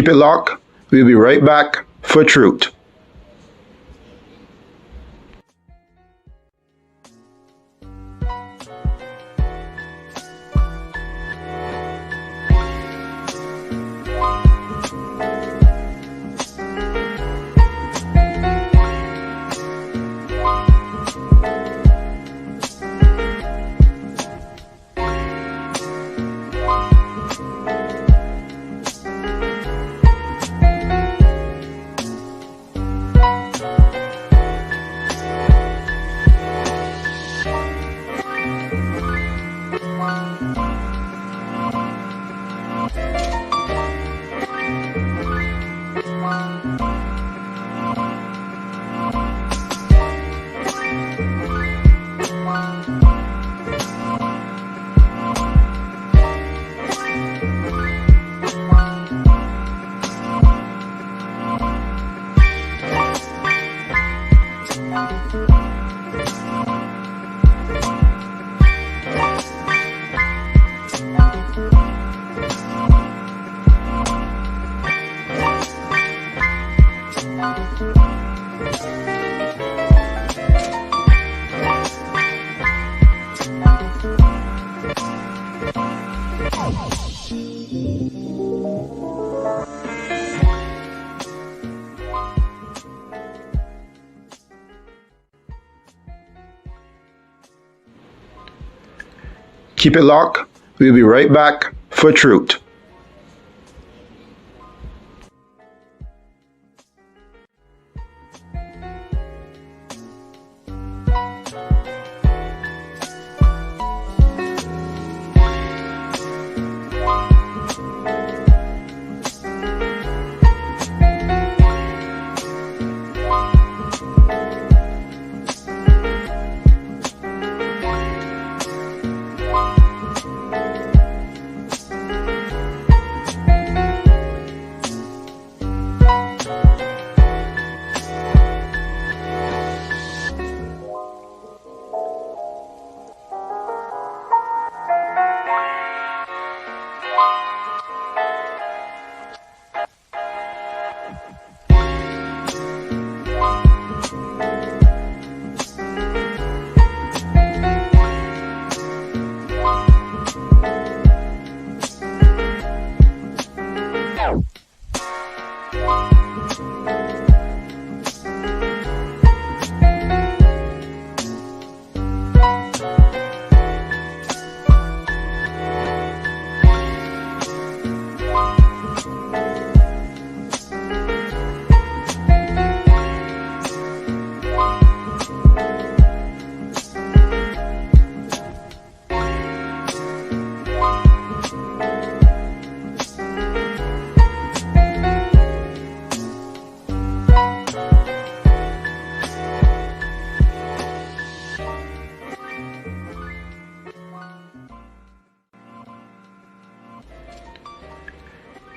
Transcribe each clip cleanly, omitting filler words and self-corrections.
Keep it locked. We'll be right back for truth. Keep it locked. We'll be right back for truth.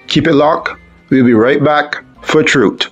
Keep it locked. We'll be right back for truth.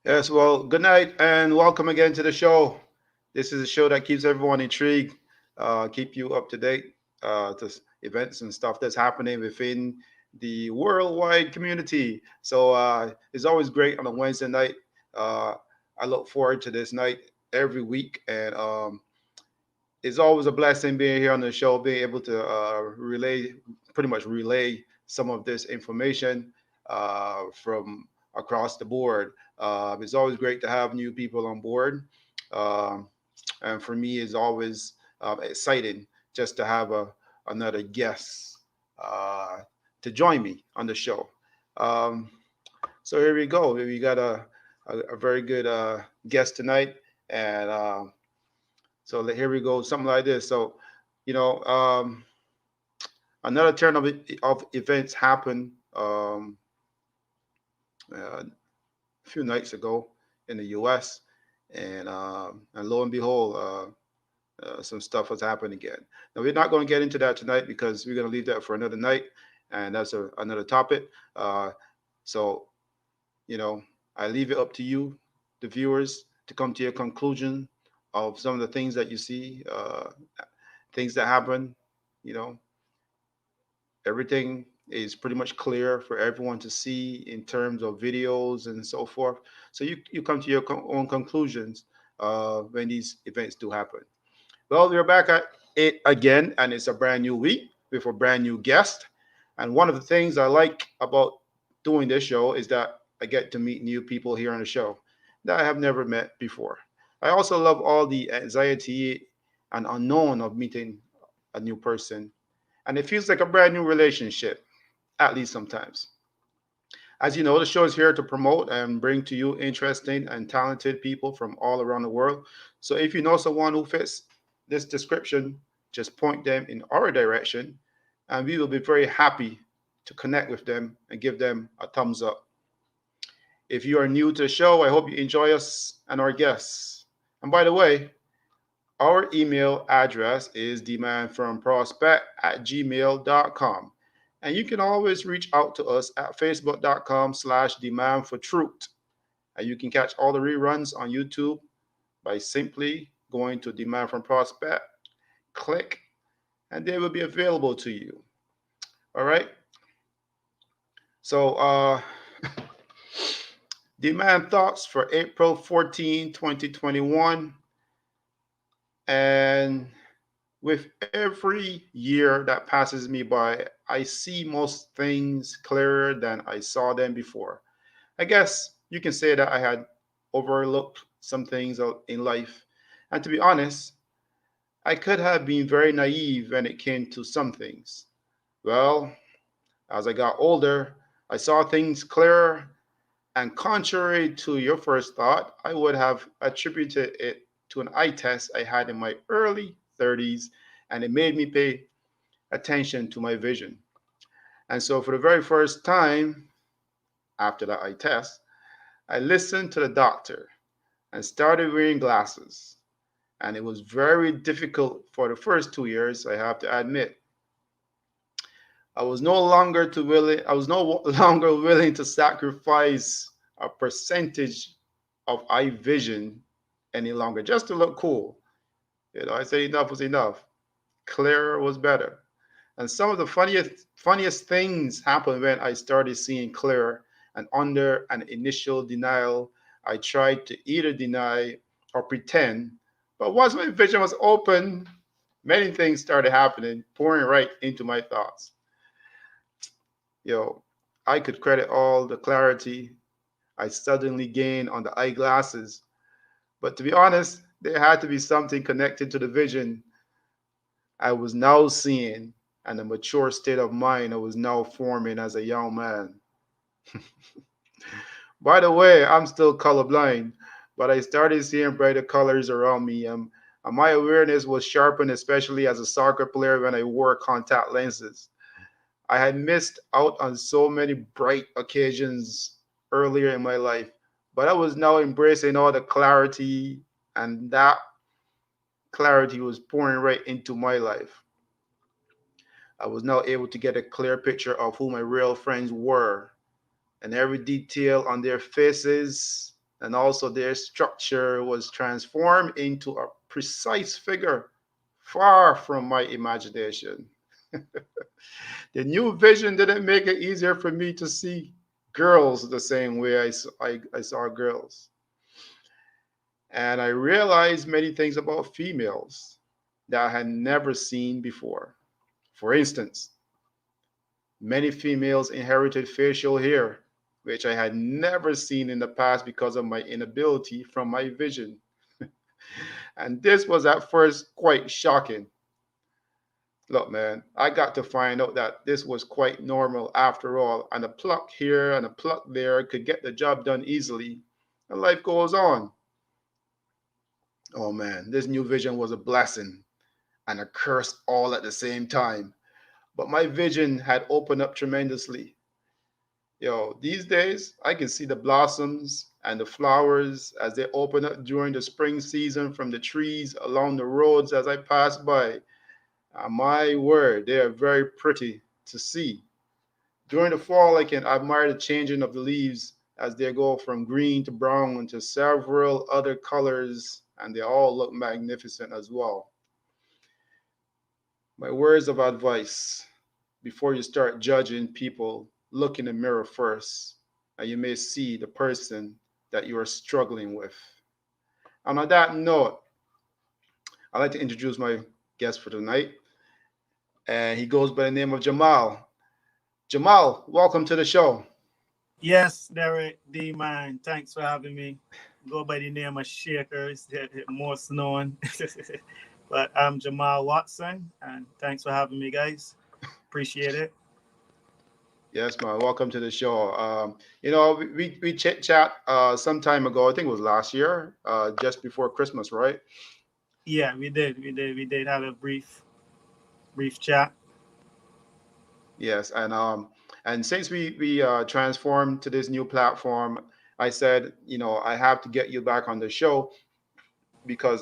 Yes, well, good night and welcome again to the show. This is a show that keeps everyone intrigued, keep you up to date to events and stuff that's happening within the worldwide community. So it's always great on a Wednesday night. Uh, I look forward to this night every week, and it's always a blessing being here on the show, being able to pretty much relay some of this information from across the board. It's always great to have new people on board, um, and for me, it's always exciting just to have another guest uh, to join me on the show. Um, so here we go. We got a very good guest tonight, and so here we go, something like this. So, you know, another turn of events happened a few nights ago in the U.S. And lo and behold, some stuff has happened again. Now we're not going to get into that tonight because we're going to leave that for another night, and that's another topic. Uh, so you know, I leave it up to you, the viewers, to come to your conclusion of some of the things that you see, things that happen. You know, everything is pretty much clear for everyone to see in terms of videos and so forth. So you come to your own conclusions when these events do happen. Well, we're back at it again, and it's a brand new week with a brand new guest. And one of the things I like about doing this show is that I get to meet new people here on the show that I have never met before. I also love all the anxiety and unknown of meeting a new person, and it feels like a brand new relationship, at least sometimes. As you know, the show is here to promote and bring to you interesting and talented people from all around the world. So if you know someone who fits this description, just point them in our direction, and we will be very happy to connect with them and give them a thumbs up. If you are new to the show, I hope you enjoy us and our guests. And by the way, our email address is DmanFromProspect@gmail.com. And you can always reach out to us at facebook.com/demandfortruth. And you can catch all the reruns on YouTube by simply going to Demand from Prospect, click, and they will be available to you. All right. So, demand thoughts for April 14, 2021. And with every year that passes me by, I see most things clearer than I saw them before. I guess you can say that I had overlooked some things in life. And to be honest, I could have been very naive when it came to some things. Well, as I got older, I saw things clearer, and contrary to your first thought, I would have attributed it to an eye test I had in my early 30s, and it made me pay attention to my vision. And so, for the very first time after that eye test, I listened to the doctor and started wearing glasses. And it was very difficult for the first 2 years, I have to admit. I was no longer willing to sacrifice a percentage of eye vision any longer just to look cool. I said enough was enough. Clearer was better. And some of the funniest things happened when I started seeing clearer, and under an initial denial, I tried to either deny or pretend. But once my vision was open, many things started happening, pouring right into my thoughts. Yo, I could credit all the clarity I suddenly gained on the eyeglasses. But to be honest, there had to be something connected to the vision I was now seeing and the mature state of mind I was now forming as a young man. By the way, I'm still colorblind, but I started seeing brighter colors around me. And my awareness was sharpened, especially as a soccer player when I wore contact lenses. I had missed out on so many bright occasions earlier in my life, but I was now embracing all the clarity, and that clarity was pouring right into my life. I was now able to get a clear picture of who my real friends were and every detail on their faces, and also their structure was transformed into a precise figure far from my imagination. The new vision didn't make it easier for me to see girls the same way I saw girls. and I realized many things about females that I had never seen before. For instance, many females inherited facial hair, which I had never seen in the past because of my inability from my vision. And this was at first quite shocking. Look, man, I got to find out that this was quite normal after all, and a pluck here and a pluck there could get the job done easily, and life goes on. Oh man, this new vision was a blessing and a curse all at the same time. But my vision had opened up tremendously. Yo, these days I can see the blossoms and the flowers as they open up during the spring season from the trees along the roads as I pass by. My word, they are very pretty to see. During the fall, I can admire the changing of the leaves as they go from green to brown to several other colors, and they all look magnificent as well. My words of advice: before you start judging people, look in the mirror first, and you may see the person that you are struggling with. And on that note, I'd like to introduce my guest for tonight, and he goes by the name of Jamaal. Jamaal, welcome to the show. Yes, Derek Dman. Thanks for having me. Go by the name of Shaker. It's most known. But I'm Jamal Watson, and thanks for having me, guys. Appreciate it. Yes, man. Welcome to the show. We chit chat some time ago. I think it was last year, just before Christmas, right? Yeah, we did have a brief chat. Yes, and since we transformed to this new platform, I said, I have to get you back on the show because,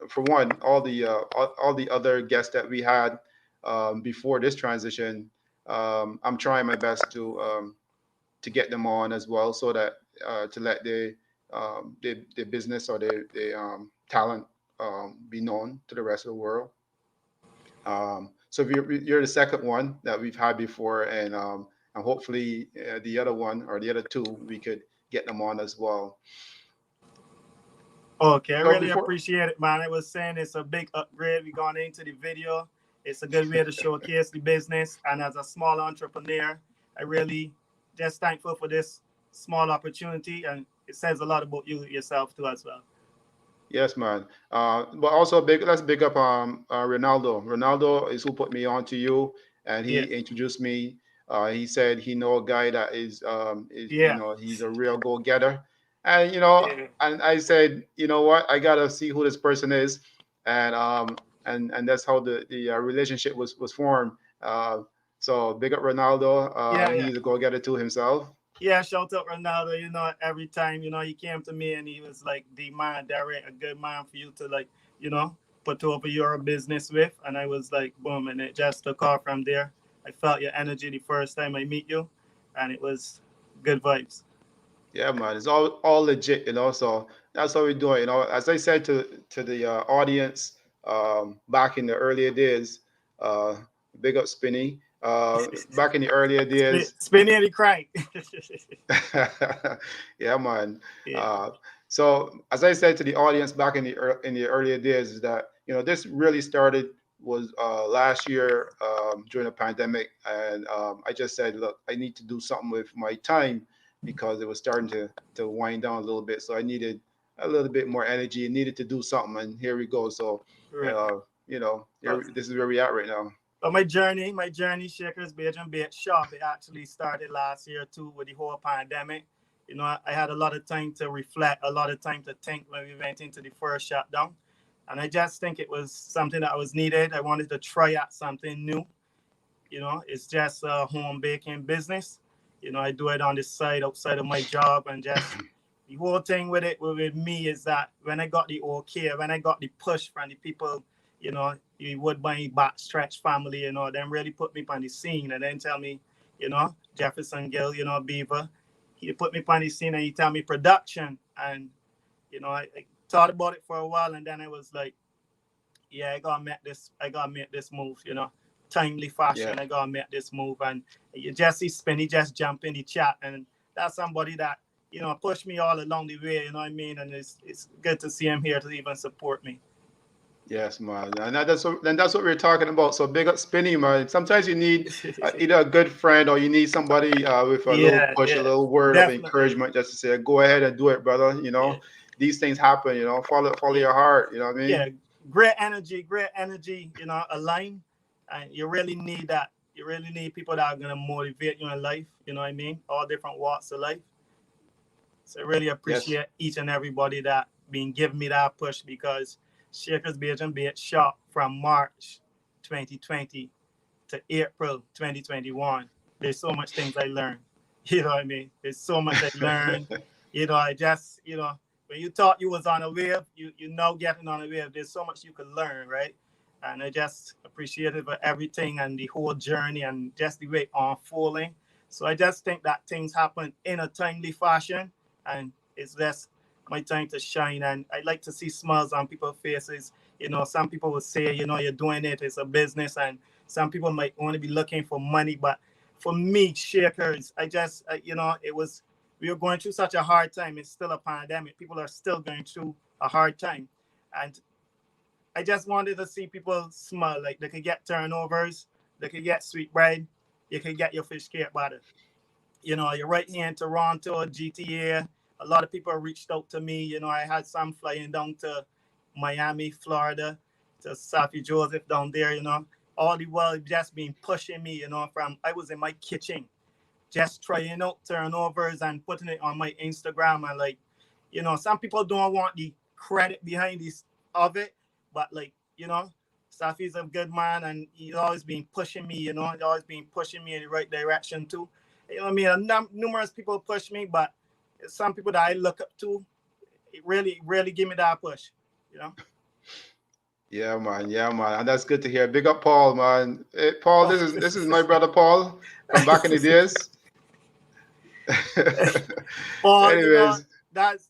for one, all the other guests that we had before this transition, I'm trying my best to get them on as well, so that to let their business or their talent be known to the rest of the world. So if you're the second one that we've had before, and hopefully the other one or the other two we could get them on as well. Okay, I So really before, appreciate it, man. I was saying it's a big upgrade. We gone into the video. It's a good way to showcase the business. And as a small entrepreneur, I really just thankful for this small opportunity. And it says a lot about you yourself too as well. yes, man. But also big. Let's big up Ronaldo. Ronaldo is who put me on to you, and he Yeah. introduced me. He said he know a guy that is Yeah. he's a real go getter, and Yeah. and I said, you know what, I gotta see who this person is, and and that's how the relationship was formed. So big up Ronaldo. Yeah. Yeah. He's a go getter too himself. Yeah, shout out Ronaldo. Every time, he came to me and he was like, the man, direct, a good man for you to like, you know, put over your business with. And I was like, boom, and it just took off from there. I felt your energy the first time I meet you, and it was good vibes. Yeah, man, it's all legit, So that's what we're doing, As I said to the audience back in the earlier days, uh, big up Spinny. Back in the earlier days, Spin any crank. yeah, man. Yeah. Uh, so as I said to the audience back in in the earlier days, is that this really started was last year during the pandemic, and I just said, look, I need to do something with my time because it was starting to wind down a little bit. So I needed a little bit more energy and needed to do something, and here we go. So, Right. But, this is where we at right now. but my journey, Shakers Beijing Bait Shop, it actually started last year too with the whole pandemic. I had a lot of time to reflect, a lot of time to think when we went into the first shutdown. And I just think it was something that was needed. I wanted to try out something new. It's just a home baking business. I do it on the side outside of my job, and just the whole thing with it with me is that when I got the okay, when I got the push from the people, the Woodbine backstretch family, them really put me on the scene and then tell me, Jefferson Gill, Beaver, he put me on the scene and he tell me production. And, I thought about it for a while, and then I was like, yeah, I gotta make this move, timely Yeah. fashion. I gotta make this move. And you just see Spinny just jump in the chat, and that's somebody that push me all along the way. You know what I mean? And it's good to see him here to even support me. Yes, man, and that's what we're talking about. So big up Spinny, man. Sometimes you need either a good friend or you need somebody with a little Yeah, push, a yeah, little word of definitely. encouragement, just to say, "Go ahead and do it, brother." Yeah, These things happen. Follow yeah, your heart. You know what I yeah. mean? Great energy. Align, and you really need that. You really need people that are gonna motivate you in life. You know what I mean? All different walks of life. So I really Yes. appreciate each and everybody that been giving me that push because Shakers Beige and Beige shot from March 2020 to April 2021. There's so much things I learned. You know what I mean? There's so much I learned. I just, when you thought you was on a wave, you now getting on a wave. There's so much you can learn, right? And I just appreciated for everything and the whole journey and just the way it unfolding. So I just think that things happen in a timely fashion, and it's just my time to shine. And I like to see smiles on people's faces. Some people will say, you're doing it, it's a business, and some people might only be looking for money. But for me, Shakers, it was, we were going through such a hard time. It's still a pandemic. People are still going through a hard time. And I just wanted to see people smile. Like they could get turnovers, they could get sweet bread, you could get your fish cake butter. You're right here in Toronto, GTA. A lot of people reached out to me. I had some flying down to Miami, Florida, to Safi Joseph down there. All the while just been pushing me. From I was in my kitchen, just trying out turnovers and putting it on my Instagram. And some people don't want the credit behind this of it, but Safi's a good man, and he's always been pushing me. He's always been pushing me in the right direction too. I mean, numerous people push me, but some people that I look up to, it really give me that push. You know. Yeah, man. Yeah, man. And that's good to hear. Big up, Paul, man. Hey, Paul, this is my brother Paul from back in the days. Paul, Anyways, that's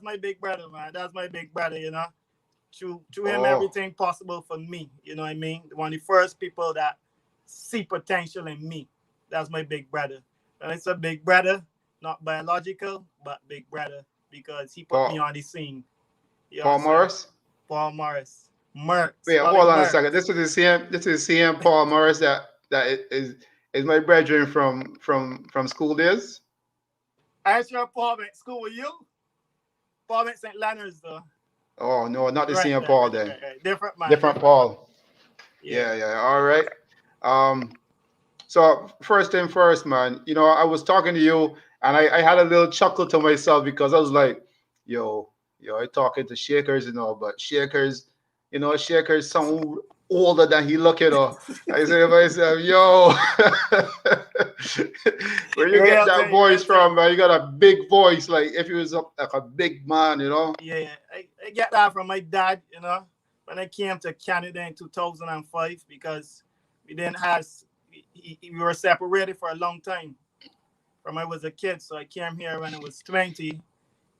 my big brother, man. That's my big brother. To him, oh, everything possible for me. You know what I mean? One of the first people that see potential in me. That's my big brother. And it's a big brother, not biological, but big brother because he put me Paul, on the scene. You Paul understand? Morris. Paul Morris. Merck. Wait, Call him hold on a Merck. second. This is the same. This is the same Paul Morris that is my brethren from school days. I sure Paul went to school with you. Paul went St. Leonard's, though. Oh no, not the Right, same right, Paul right, then. right, right. Different man, Different different man. Paul. Yeah. Yeah, yeah. All right. Um, So first thing first, man, I was talking to you and I had a little chuckle to myself because I was like, yo, I talking to Shakers, but Shakers sound older than he look, I say to myself, yo, where you get Real that thing, voice real from, thing. man? You got a big voice, like if you was like a big man. Yeah, I get that from my dad, when I came to Canada in 2005 because we didn't have, we were separated for a long time from I was a kid. So I came here when I was 20.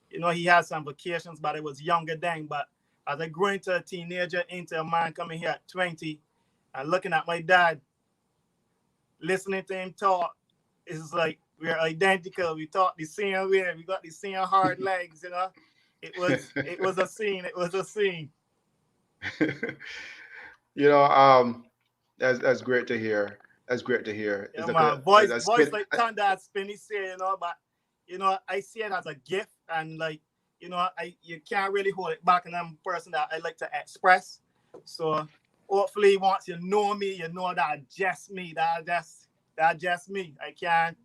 He had some vacations, but I was younger then. But as I grew into a teenager, into a man coming here at 20, and looking at my dad, listening to him talk, it's like we're identical. We talk the same way. We got the same hard legs. It was a scene. It was a scene. you know, um, that's great to hear. That's great to hear. Yeah, It's like man. a Voice spin. like thunder, as Spinny say, but I see it as a gift, and I you can't really hold it back, and I'm a person that I like to express. So hopefully, once you know me, you know that just me. That just me. I can't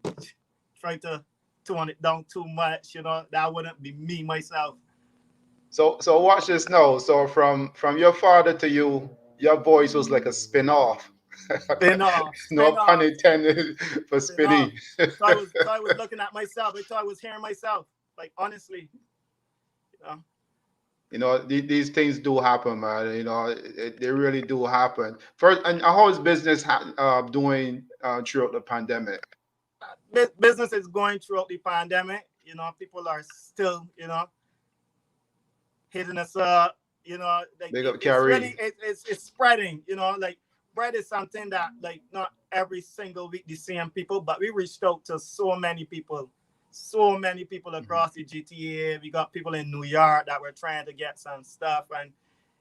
try to tone it down too much. That wouldn't be me myself. So watch this now. So from your father to you, your voice was like a spin off. Spin No pun off, intended for spin off. Spinny. So I was looking at myself. I thought I was hearing myself. Like honestly, you know. These things do happen, man. They really do happen. First, and how is business doing throughout the pandemic? Business is going throughout the pandemic. People are still, hitting us up. Like Big up it's really Carrie. it's spreading. Like bread is something that like not every single week the same people, but we reached out to so many people, so many people Mhm. across the GTA. We got people in New York that were trying to get some stuff, and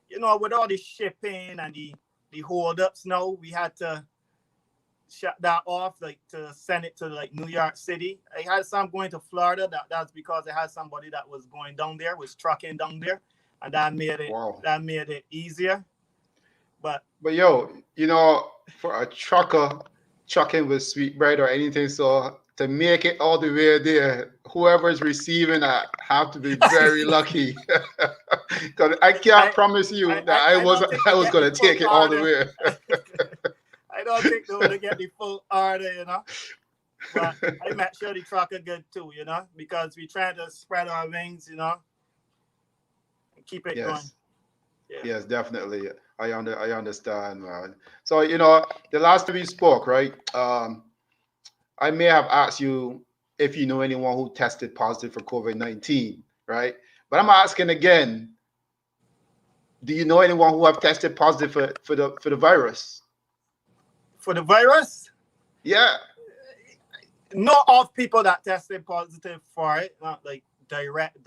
with all the shipping and the holdups, now we had to shut that off, like to send it to like New York City. I had some going to Florida. That's because I had somebody that was going down there, was trucking down there, and Wow. that made it easier. But But yo, for a trucker trucking with sweetbread or anything, so to make it all the way there, whoever's receiving that have to be very lucky. Because I can't I promise you that I I was don't think I they was get the gonna full take it all the order. way. I don't think they would get the full order. But I make sure the trucker good too, because we trying to spread our wings, and keep it going. Yes, Yeah. yes, definitely. I understand, man. So the last time we spoke, right? I may have asked you if you know anyone who tested positive for COVID-19, right? But I'm asking again, do you know anyone who have tested positive for the virus? For the virus, Yeah. not all people that tested positive for it, not like direct.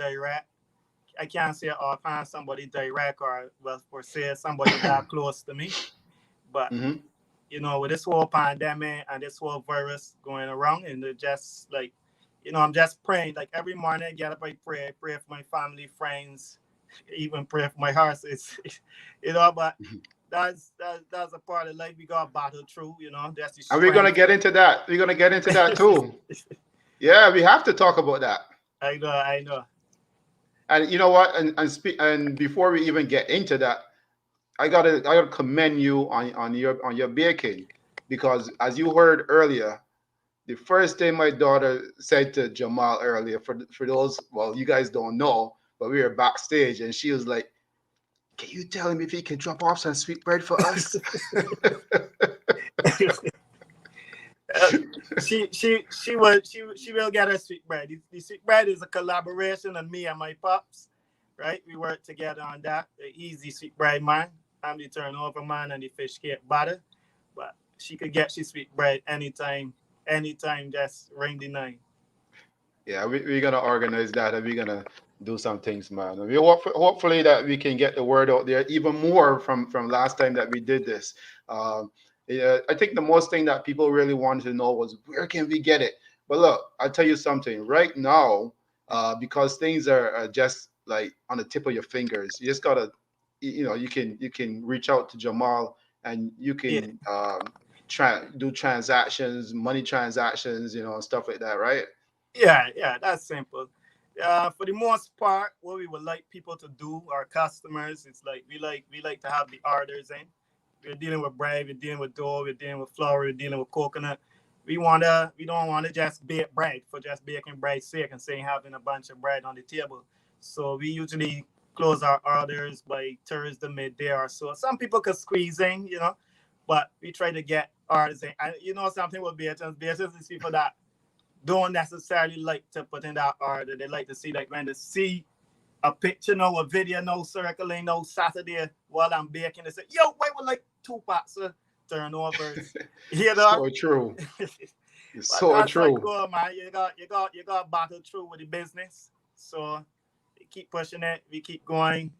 I can't say offhand somebody direct or well for say somebody that close to me. But Hmm. with this whole pandemic and this whole virus going around, and it just like, I'm just praying. Like every morning, I get up, I pray for my family, friends, even pray for my horse. But that's a part of life we got to battle through. That's the And we're gonna strength. get into that. We're gonna get into that too. Yeah, we have to talk about that. I know. And you know what? And before we even get into that, I gotta commend you on your baking, because as you heard earlier, the first thing my daughter said to Jamal earlier, for those, well, you guys don't know, but we were backstage, and she was like, "Can you tell him if he can drop off some sweet bread for us?" Uh, she will get her sweet bread. The sweet bread is a collaboration of me and my pops, right? We work together on that. The easy sweet bread man. I'm the turnover man and the fish cake butter. But she could get she sweet bread anytime. Just ring the nine. Yeah, we're gonna organize that, and we're gonna do some things, man. And we hopefully that we can get the word out there even more from last time that we did this. Yeah, I think the most thing that people really wanted to know was where can we get it. But look, I'll tell you something. Right now, because things are just like on the tip of your fingers, you just gotta, you can reach out to Jamal, and you Yeah. can do transactions, money transactions, and stuff like that, right? Yeah, that's simple. For the most part, what we would like people to do, our customers, it's like we like to have the orders in. We're dealing with bread, we're dealing with dough, we're dealing with flour, we're dealing with coconut. We don't wanna just bake bread for just baking bread's sake and saying having a bunch of bread on the table. So we usually close our orders by Thursday midday or so. Some people could squeeze in, but we try to get orders in. And something with BHS is people that don't necessarily like to put in that order. They like to see like when they see a picture, no, a video, no circling, no Saturday while I'm baking. They say, "Yo, wait, with like 2 pots of turnovers." You know, So true. It's but so that's like true. cool, man. You got battle through with the business. So we keep pushing it. We keep going.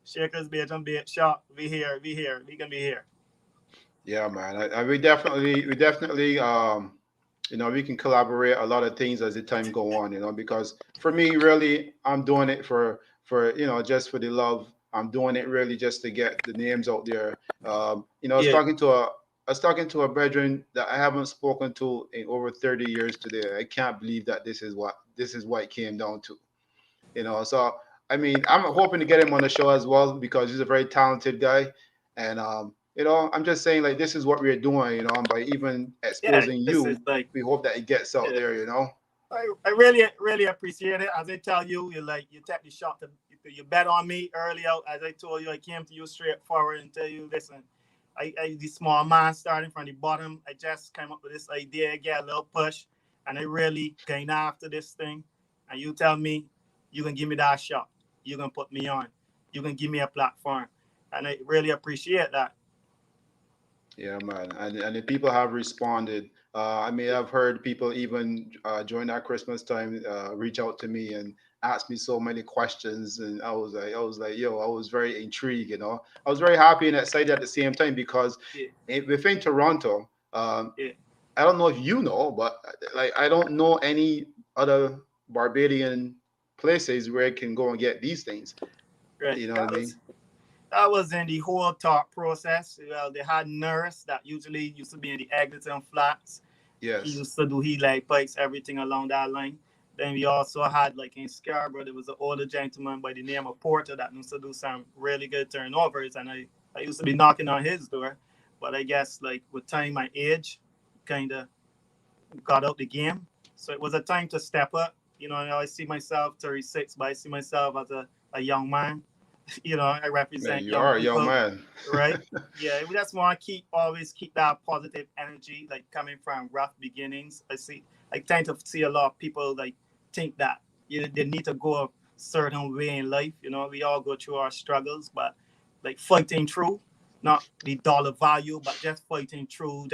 Shakers, bait and bait shop. We can be here. Yeah, man. We can collaborate a lot of things as the time go on, because for me, really, I'm doing it just for the love. I'm doing it really just to get the names out there. I was Yeah, talking to a brethren that I haven't spoken to in over 30 years today. I can't believe that this is what it came down to. So I mean, I'm hoping to get him on the show as well, because he's a very talented guy, and I'm just saying, like, this is what we're doing, and by even yeah. exposing This is you, like we hope that it gets out yeah. there. I really appreciate it. As I tell you, you take the shot you bet on me earlier. As I told you, I came to you straightforward and tell you, listen, I the small man starting from the bottom. I just came up with this idea, get a little push, and I really gain after this thing. And you tell me you can give me that shot. You can put me on. You can give me a platform. And I really appreciate that. Yeah, man, and the people have responded. I mean, I've heard people even during that Christmas time reach out to me and ask me so many questions, and I was like, yo, I was very intrigued. I was very happy and excited at the same time because Yeah, within Toronto, yeah, I don't know if you know, but like I don't know any other Barbadian places where I can go and get these things. right. You know what I That mean? was that was in the whole thought process. Well, they had nurse that usually used to be in the Eglinton flats. He Yes. used to do heat pipes, everything along that line. Then we also had like in Scarborough, there was an older gentleman by the name of Porter that used to do some really good turnovers, and I used to be knocking on his door, but I guess like with time and age, kind of got out the game. So it was a time to step up. I see myself 36, but I see myself as a young man. I Man, represent you young are a young people, man. right? Yeah, we just want to always keep that positive energy, like coming from rough beginnings. I tend to see a lot of people like think that they need to go a certain way in life. We all go through our struggles, but like fighting through, not the dollar value, but just fighting through.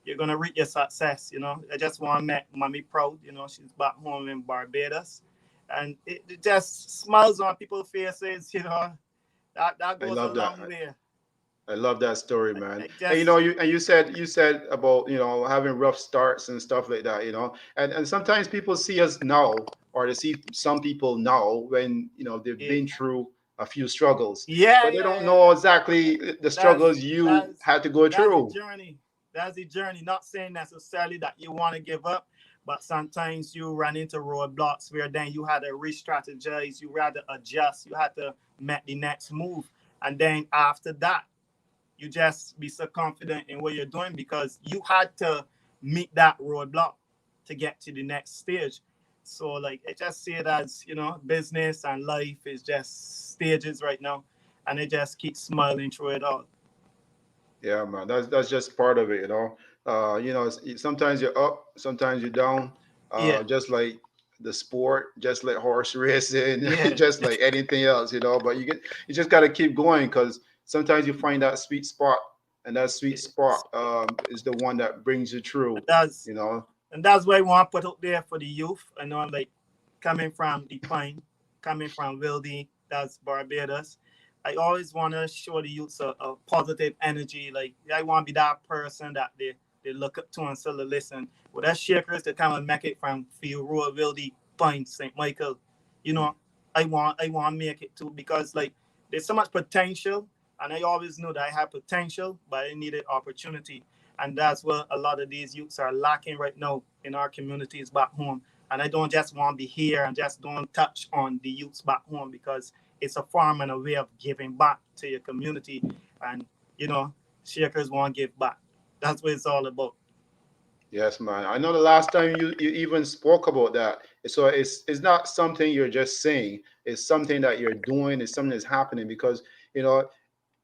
You're gonna reach your success. I just want to make mommy proud. She's back home in Barbados, and it just smiles on people's faces. That I goes a love that. long way. I love that story, I, man. I And just you said about having rough starts and stuff like that, and sometimes people see us now, or they see some people now when they've yeah been through a few struggles, yeah but they yeah don't yeah. know Yeah. exactly the That's struggles you that's had to go that's the through. journey. That's the journey. Not saying necessarily that you want to give up, but sometimes you run into roadblocks where then you had to re-strategize, you had to adjust, you had to make the next move, and then after that you just be so confident in what you're doing because you had to meet that roadblock to get to the next stage. So like I just see it as, business and life is just stages right now. And it just keeps smiling through it all. Yeah, man, that's just part of it. Sometimes you're up, sometimes you're down. Yeah. Just like the sport, just like horse racing, Yeah. just like anything else. But you just got to keep going because sometimes you find that sweet spot, and that sweet Yeah. spot is the one that brings you And through. that's You know, and that's what I want to put out there for the youth. I know like coming from the Pine, coming from Wildy, that's Barbados. I always want to show the youths a positive energy. Like I want to be that person that they look up to and still listen. With that shakers to kind of make it from Field Road, Wildy, Pine, St. Michael. You know, I want to make it too because like there's so much potential, and I always knew that I had potential, but I needed opportunity, and that's what a lot of these youths are lacking right now in our communities back home. And I don't just want to be here and just don't touch on the youths back home because it's a form and a way of giving back to your community. And you know, Shakers want to give back. That's what it's all about. yes, man. I know the last time you even spoke about that. So it's not something you're just saying. It's something that you're doing. It's something that's happening because you know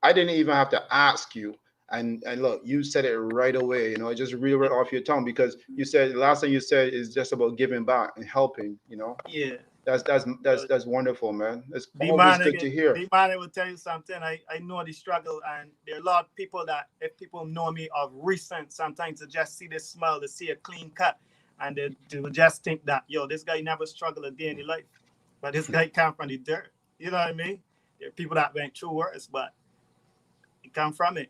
I didn't even have to ask you. And look, you said it right away. It just really right off your tongue because you said the last thing you said is just about giving back and helping. Yeah. That's wonderful, man. It's always Dman, good to hear. Dman, I will tell you something. I know the struggle, and there are a lot of people that, if people know me of recent, sometimes to just see the smile, to see a clean cut, and they will just think that, yo, this guy never struggled a day in his life. But this guy come from the dirt. You know what I mean? There are people that went through worse, but he come from it.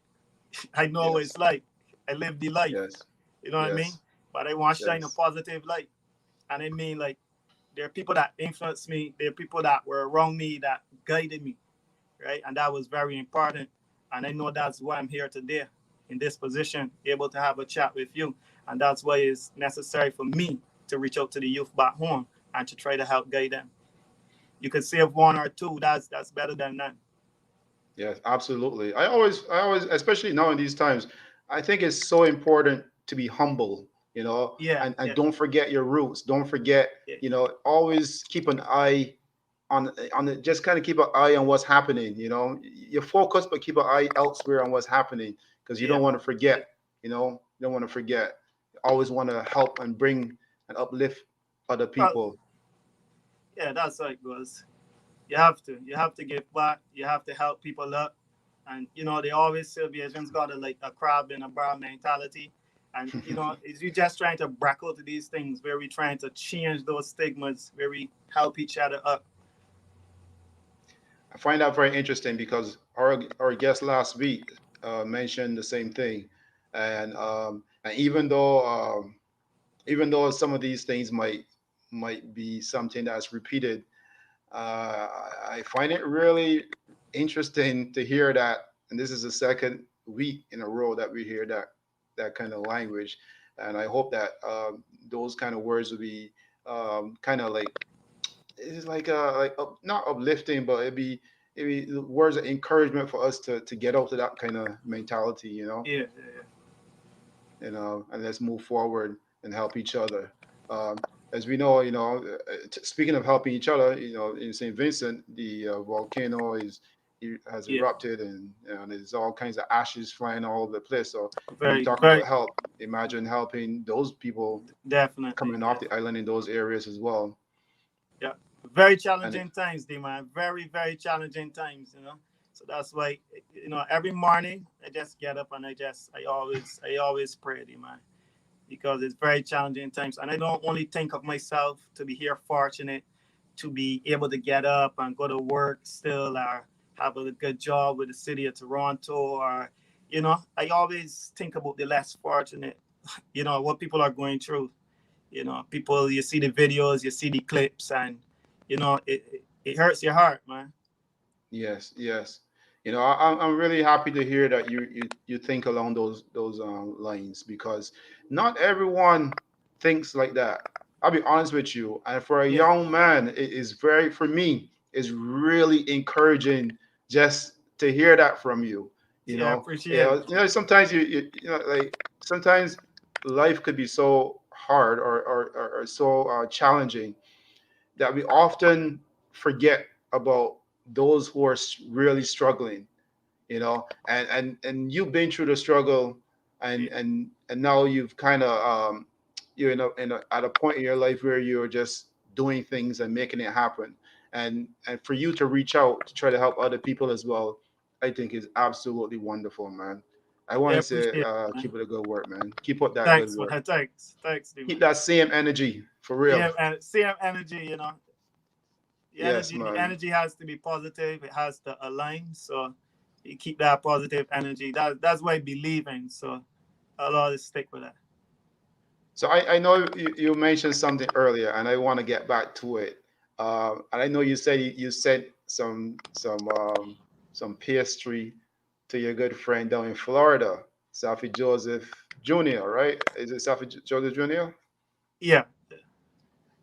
I know what Yes, it's like. I live the life. yes, You know what I mean? yes, But I want to shine a yes. positive light. And I mean, like, there are people that influenced me. There are people that were around me that guided me, right? And that was very important. And I know that's why I'm here today in this position, able to have a chat with you. And that's why it's necessary for me to reach out to the youth back home and to try to help guide them. You could save one or two. That's better than none. Yes, absolutely. I always, especially now in these times, I think it's so important to be humble, Yeah, and yeah, don't forget your roots. Don't forget, yeah, always keep an eye on it. Just kind of keep an eye on what's happening. You focus, but keep an eye elsewhere on what's happening because you yeah, don't want to yeah. forget. You don't want to forget. You always want to help and bring and uplift other Well, people. yeah, that's how it goes. You have to give back. You have to help people up. And they always say Asians got a crab in a barrel mentality. And is you just trying to break out of these things where we trying to change those stigmas, where we help each other up. I find that very interesting because our guest last week mentioned the same thing, and even though some of these things might be something that's repeated, I find it really interesting to hear that. And this is the second week in a row that we hear that kind of language, and I hope that those kind of words will be kind of like it's like not uplifting, but it'd be words of encouragement for us to get out of that kind of mentality, Yeah, yeah, and let's move forward and help each other. As we know, speaking of helping each other, in St. Vincent, the volcano has yeah. erupted, and there's all kinds of ashes flying all over the place. So when you Very, talk very about help, imagine helping those people definitely, coming off the definitely. island in those areas as well. Yeah, very And challenging times, man. Very, very challenging times. So that's why every morning I just get up and I always pray, man, because it's very challenging times, and I don't only think of myself to be here fortunate to be able to get up and go to work still, or have a good job with the city of Toronto, or I always think about the less fortunate, what people are going through. People, you see the videos, you see the clips, and it hurts your heart, man. yes, yes. I'm really happy to hear that you think along those lines because not everyone thinks like that. I'll be honest with you. And for a Yeah, young man, it is very for me is really encouraging just to hear that from you. You yeah, I know, appreciate it. sometimes like sometimes life could be so hard or so challenging that we often forget about those who are really struggling, and you've been through the struggle, Yeah, and now you've kind of you're at a point in your life where you're just doing things and making it happen, and for you to reach out to try to help other people as well, I think is absolutely wonderful, man. I yeah, want I to say appreciate it, man. keep it a good work, man. Keep up that good Thanks, work. man. Thanks, Keep man. that same energy for real. Same energy, the Yes, energy the man. energy has to be positive, it has to align, so you keep that positive energy. That's what I believe in, so I'll always stick with that. So I know you mentioned something earlier, and I want to get back to it. And I know you said you sent some pastry to your good friend down in Florida, Safi Joseph Jr., right? Is it Safi Joseph Jr.? Yeah,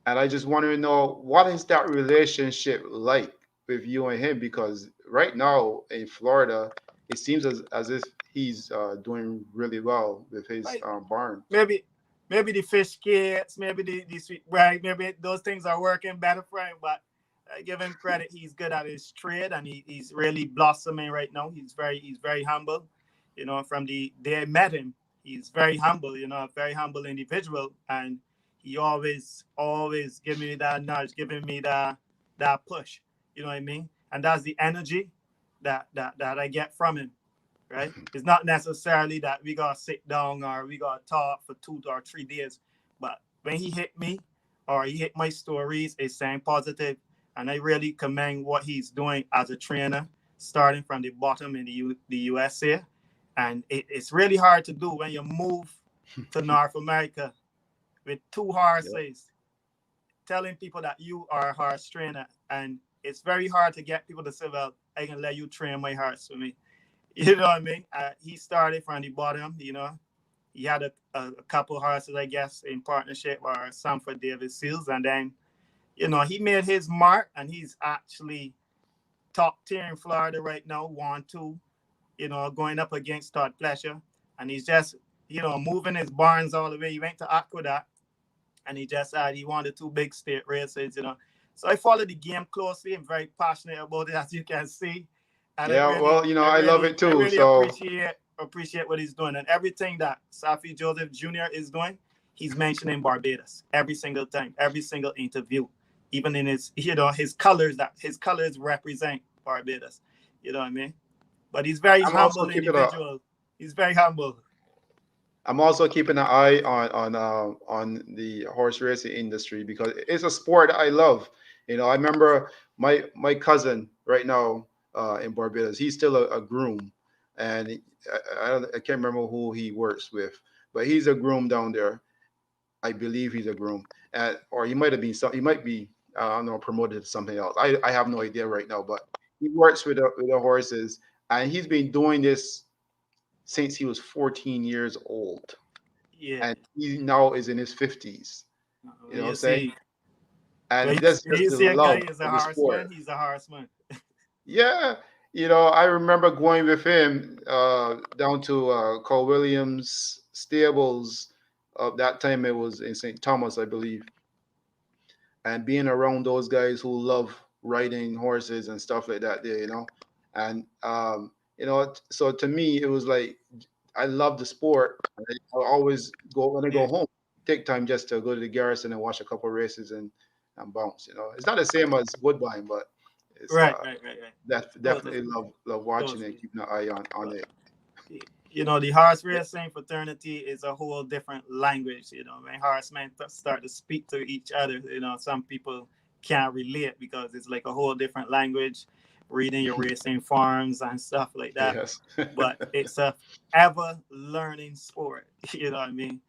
And I just want to know what is that relationship like with you and him? Because right now in Florida, it seems as if he's doing really well with his like barn. maybe maybe the fish kits, maybe the sweet right, maybe those things are working better for him, but I give him credit. He's good at his trade, and he's really blossoming right now. He's very humble. From the day I met him, he's very humble. A very humble individual, and he always giving me that nudge, giving me that push. You know what I mean? And that's the energy that I get from him, right? It's not necessarily that we gotta sit down or we gotta talk for 2 or 3 days, but when he hit me or he hit my stories, it's saying positive, and I really commend what he's doing as a trainer, starting from the bottom in the USA, and it's really hard to do when you move to North America with two Yep. horses, telling people that you are a horse trainer, and it's very hard to get people to say, "Well, I can let you train my horse for me." You know what I mean? He started from the bottom. He had a couple horses, I guess, in partnership or some for David Seals, and then he made his mark, and he's actually top tier in Florida right now, 1-2. Going up against Todd Pleasure, and he's just moving his barns all the way. He went to Aqueduct, and he just had he won the two big state races. So I follow the game closely. I'm very passionate about it, as you can see, and I Yeah, really, well, I I love really, it I too. really So appreciate what he's doing, and everything that Safi Joseph Jr. is doing. He's mentioning Barbados every single time, every single interview, even in his colors represent Barbados. You know what I mean? but he's very I'm also humble keeping a individual. He's very humble. I'm also keeping an eye on the horse racing industry because it's a sport I love. I remember my cousin right now in Barbados. He's still a groom, and I can't remember who he works with, but he's a groom down there. I believe he's a groom, or he might have been some. He might be I don't know promoted to something else. I have no idea right now, but he works with the horses, and he's been doing this since he was 14 years old, Yeah. and he now is in his 50s. You know what I'm You saying? see, And when that's just you the see a guy love is a of the sport. horseman, he's a horseman. Yeah, I remember going with him down to Cole Williams stables. That time it was in St. Thomas, I believe, and being around those guys who love riding horses and stuff like that there. And so to me it was like I love the sport. I always go when I Yeah. go home, take time just to go to the garrison and watch a couple of races and bounce. It's not the same as Woodbine, but it's Right. definitely Totally, love watching it, totally. keeping an eye on But it. the horse racing fraternity is a whole different language. When horsemen start to speak to each other, some people can't relate because it's like a whole different language, reading your racing forms and stuff like that. Yes. But it's a ever learning sport. You know what I mean?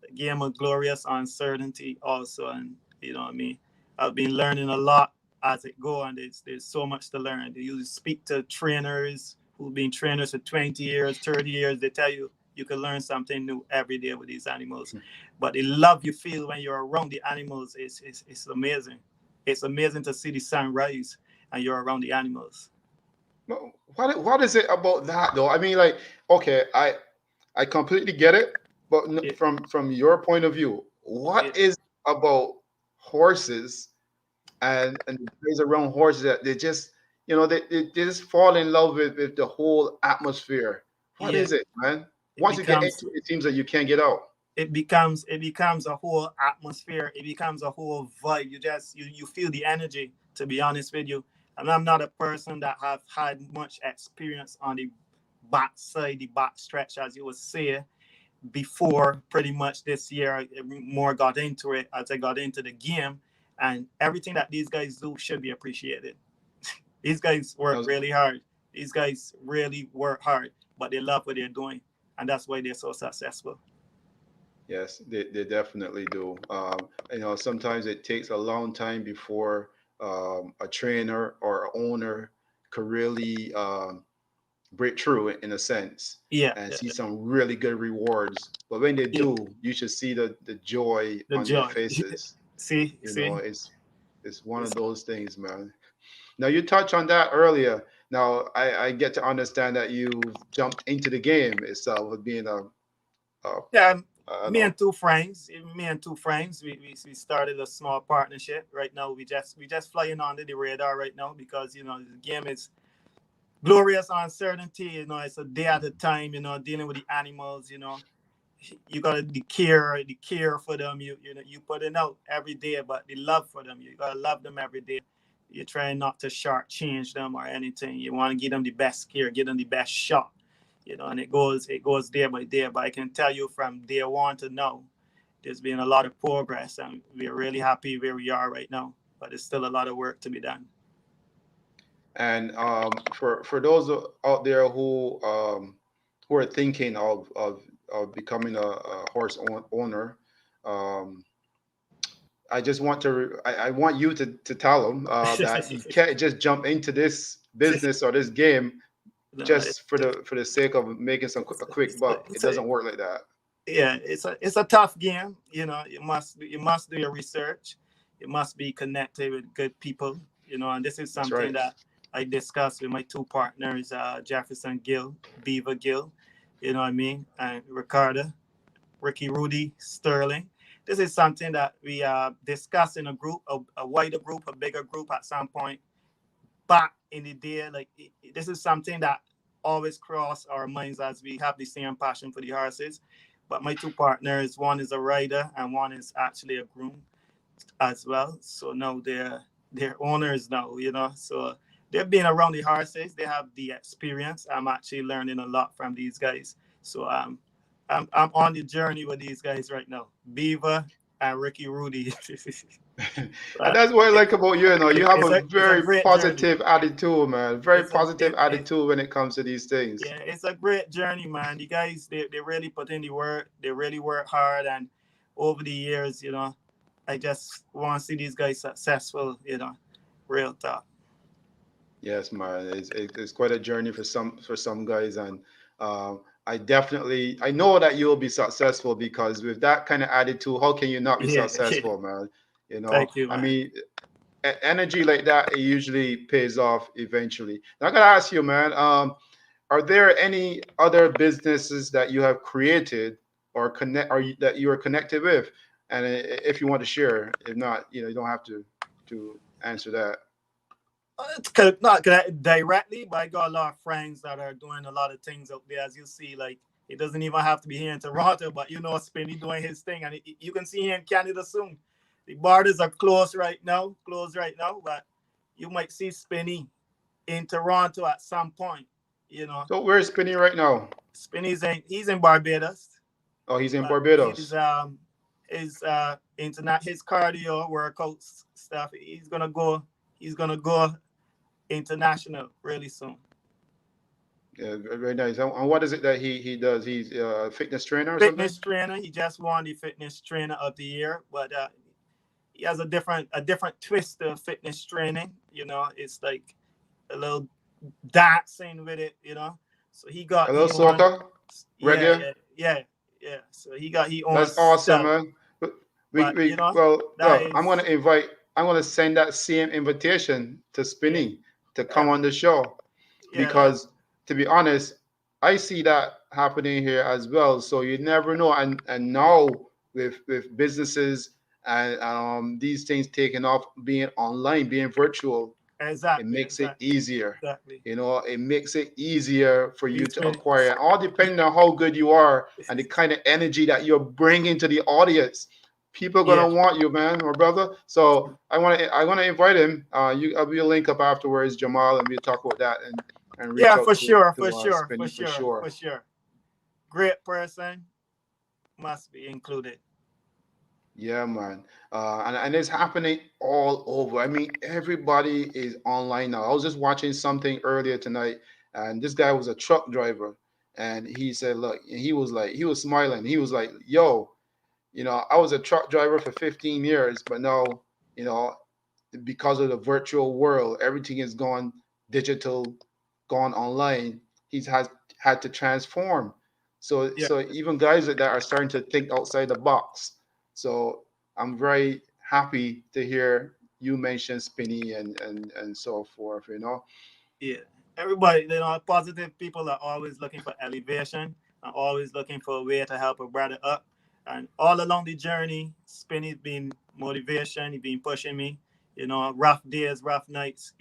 The game of glorious uncertainty also, and you know what I mean. I've been learning a lot as it go, and there's so much to learn. You speak to trainers who've been trainers for 20 years, 30 years. They tell you you can learn something new every day with these animals. But the love you feel when you're around the animals is amazing. It's amazing to see the sunrise and you're around the animals. What is it about that though? I mean, like, okay, I completely get it, but Yeah, from your point of view, yeah, what is about horses and the guys around horses that they just they just fall in love with the whole atmosphere? What yeah. is it, man? It Once you get becomes into it, it seems like you can't get out. it becomes a whole atmosphere. It becomes a whole vibe. You feel the energy, to be honest with you. And I'm not a person that have had much experience on the backside, the back stretch, as you would say, before pretty much this year. I more got into it as I got into the game, and everything that these guys do should be appreciated. These guys I work was, really hard. These guys really work hard, but they love what they're doing, and that's why they're so successful. yes, they definitely do. Sometimes it takes a long time before a trainer or owner could really break through in a sense Yeah, and yeah, see yeah. some really good rewards. But when they Yeah. do, you should see the joy The on their joy. faces. see, You know, see, it's one of it's, those things, man. Now you touched on that earlier. Now I get to understand that you've jumped into the game itself with being a yeah. I don't Me know. and two friends, we started a small partnership. Right now, we just flying under the radar right now because the game is glorious uncertainty. It's a day at a time. Dealing with the animals. You gotta the care for them. You put it out every day, but the love for them, you gotta love them every day. You're trying not to shortchange them or anything. You want to give them the best care, give them the best shot. And it goes day by day. But I can tell you from day one to now, there's been a lot of progress, and we're really happy where we are right now. But there's still a lot of work to be done. And for those out there who are thinking of becoming a horse owner, um, I just want I want you to tell them that you can't just jump into this business or this game No, just for the sake of making a quick buck. It doesn't work like that. yeah, it's a tough game. You must do your research. You must be connected with good people. And this is That's something right. that I discussed with my two partners, Jefferson Gill, Beaver Gill. You know what I mean, and Ricardo, Ricky, Rudy, Sterling. This is something that we discussed in a group, a wider group, a bigger group at some point back in the day. Like this is something that always cross our minds as we have the same passion for the horses. But my two partners, one is a rider and one is actually a groom as well. So now they're owners now. So they've been around the horses. They have the experience. I'm actually learning a lot from these guys. So I'm on the journey with these guys right now. Beaver and Ricky Rudy. And But that's what I like about you. You know, you have a it's a very great journey. positive attitude, man. Very It's a positive attitude when it comes to these things. yeah, it's a great journey, man. The guys they really put in the work. They really work hard, and over the years, I just want to see these guys successful. Real talk. Yes, man, it's quite a journey for some guys, and I know that you'll be successful because with that kind of attitude, how can you not be Yeah, successful, man? You know, thank you, I man. mean, energy like that it usually pays off eventually. Now, I gotta ask you, man, are there any other businesses that you have created or that you are connected with, and if you want to share, if not, you don't have to answer that. Not directly, but I got a lot of friends that are doing a lot of things out there. As you see, like it doesn't even have to be here in Toronto, but Spinny doing his thing, and you can see him in Canada soon. The borders are closed right now, but you might see Spinny in Toronto at some point. You know, So where's Spinning right now? Spinny's he's in Barbados, Oh, he's in but Barbados. his internet his cardio workouts stuff. He's gonna go international really soon. Yeah, very nice. And what is it that he does? He's a fitness trainer or something? Fitness trainer. He just won the fitness trainer of the year, but he has a different twist to fitness training. It's like a little dancing with it. So A little he won. soca, Yeah, reggae. yeah, yeah, yeah. So he That's owns awesome, stuff, man. but Well, that look, is I'm gonna send that same invitation to yeah, Spinny to yeah, come on man. the show Yeah, because, to be honest, I see that happening here as well. So you never know, and now with businesses and these things taking off, being online, being virtual, it exactly, makes it exactly, easier. exactly. It makes it easier for you Beats to me. acquire, and all depending on how good you are and the kind of energy that you're bringing to the audience. People are Yeah, gonna want you, man, or brother. So I want to invite him. I'll be a link up afterwards, Jamal, and we'll talk about that and reach yeah, out for sure, for to sure, for Spinny for sure, sure. for sure. Great person must be included. Yeah, man. And it's happening all over. I mean, everybody is online now. I was just watching something earlier tonight, and this guy was a truck driver, and he said, "Look," and he was smiling. He was like, "Yo, I was a truck driver for 15 years, but now, you know, because of the virtual world, everything is gone digital, gone online. He's has had to transform. So Yeah, even guys that are starting to think outside the box. So I'm very happy to hear you mention Spinny and so forth. yeah. Everybody, positive people are always looking for elevation, are always looking for a way to help a brother up. And all along the journey, Spinny's been motivation. He's been pushing me. Rough days, rough nights.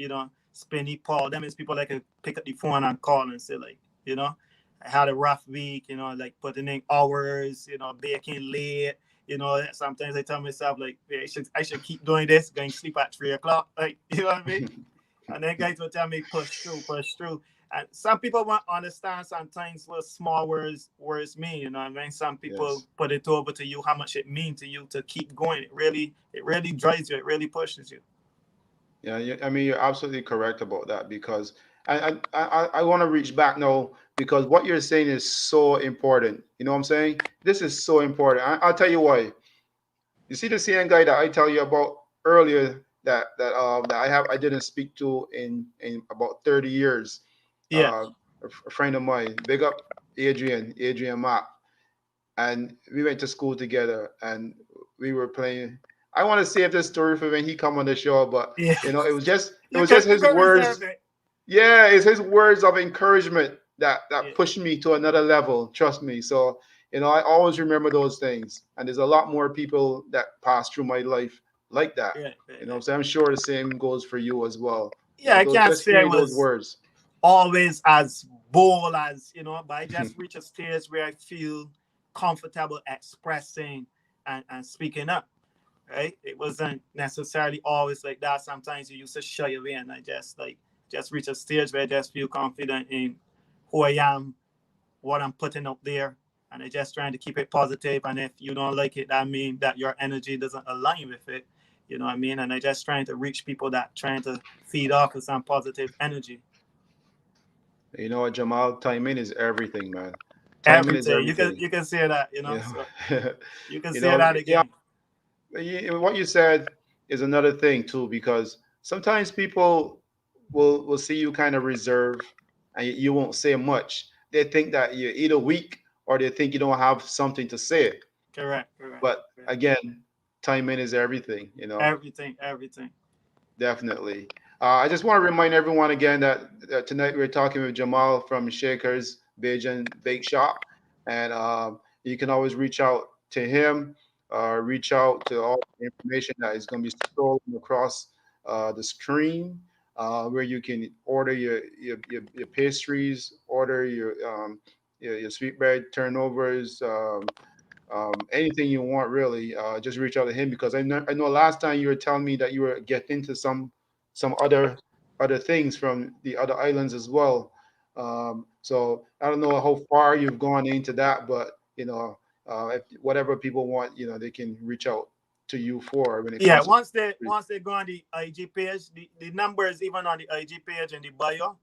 Spinny, Paul. Them is people that can pick up the phone and call and say like, I had a rough week. Like putting in hours. Baking late. Sometimes I tell myself like, yeah, I should keep doing this. Going to sleep at 3 o'clock. Like, you know what I mean? And then guys will tell me push through, push through. And some people won't understand sometimes what small words mean. You know what I mean? Some people Yes. put it over to you how much it means to you to keep going. It really drives you. It really pushes you. Yeah, I mean, you're absolutely correct about that because I want to reach back now because what you're saying is so important. You know what I'm saying? This is so important. I'll tell you why. You see the same guy that I tell you about earlier that I didn't speak to in about 30 years. Yeah. A friend of mine, big up Adrian Mapp, and we went to school together and we were playing. I want to save this story for when he come on the show, but Yeah. it You was can just you his can reserve words. it. Yeah, it's his words of encouragement that Yeah. pushed me to another level. Trust me. So I always remember those things, and there's a lot more people that pass through my life like that. Yeah. Yeah. So I'm sure the same goes for you as well. Yeah, I can't Just say I hearing those was words. always as bold as but I just reach a stage where I feel comfortable expressing and speaking up. Right? It wasn't necessarily always like that. Sometimes you used to shy away, and I just like just reach a stage where I just feel confident in who I am, what I'm putting up there, and I just trying to keep it positive. And if you don't like it, that means that your energy doesn't align with it. You know what I mean? And I just trying to reach people that trying to feed off of some positive energy. You know what, Jamal? Timing is everything, man. Timing is Everything everything. you can say that, you know. You So know, you can you say know, that yeah. again. What you said is another thing too, because sometimes people will see you kind of reserved, and you won't say much. They think that you're either weak or they think you don't have something to say. Correct, correct, But correct. again, timing is everything. Everything, everything. Definitely. I just want to remind everyone again that tonight we're talking with Jamal from Shaker's Bajan Bake Shop, and you can always reach out to him, reach out to all the information that is going to be scrolling across the screen, where you can order your pastries, order your sweetbread turnovers. Anything you want really, just reach out to him, because I know last time you were telling me that you were getting into some other things from the other islands as well. So I don't know how far you've gone into that, but if whatever people want, they can reach out to you for when it Yeah, comes to. once they go on the IG page, the numbers even on the IG page and the bio.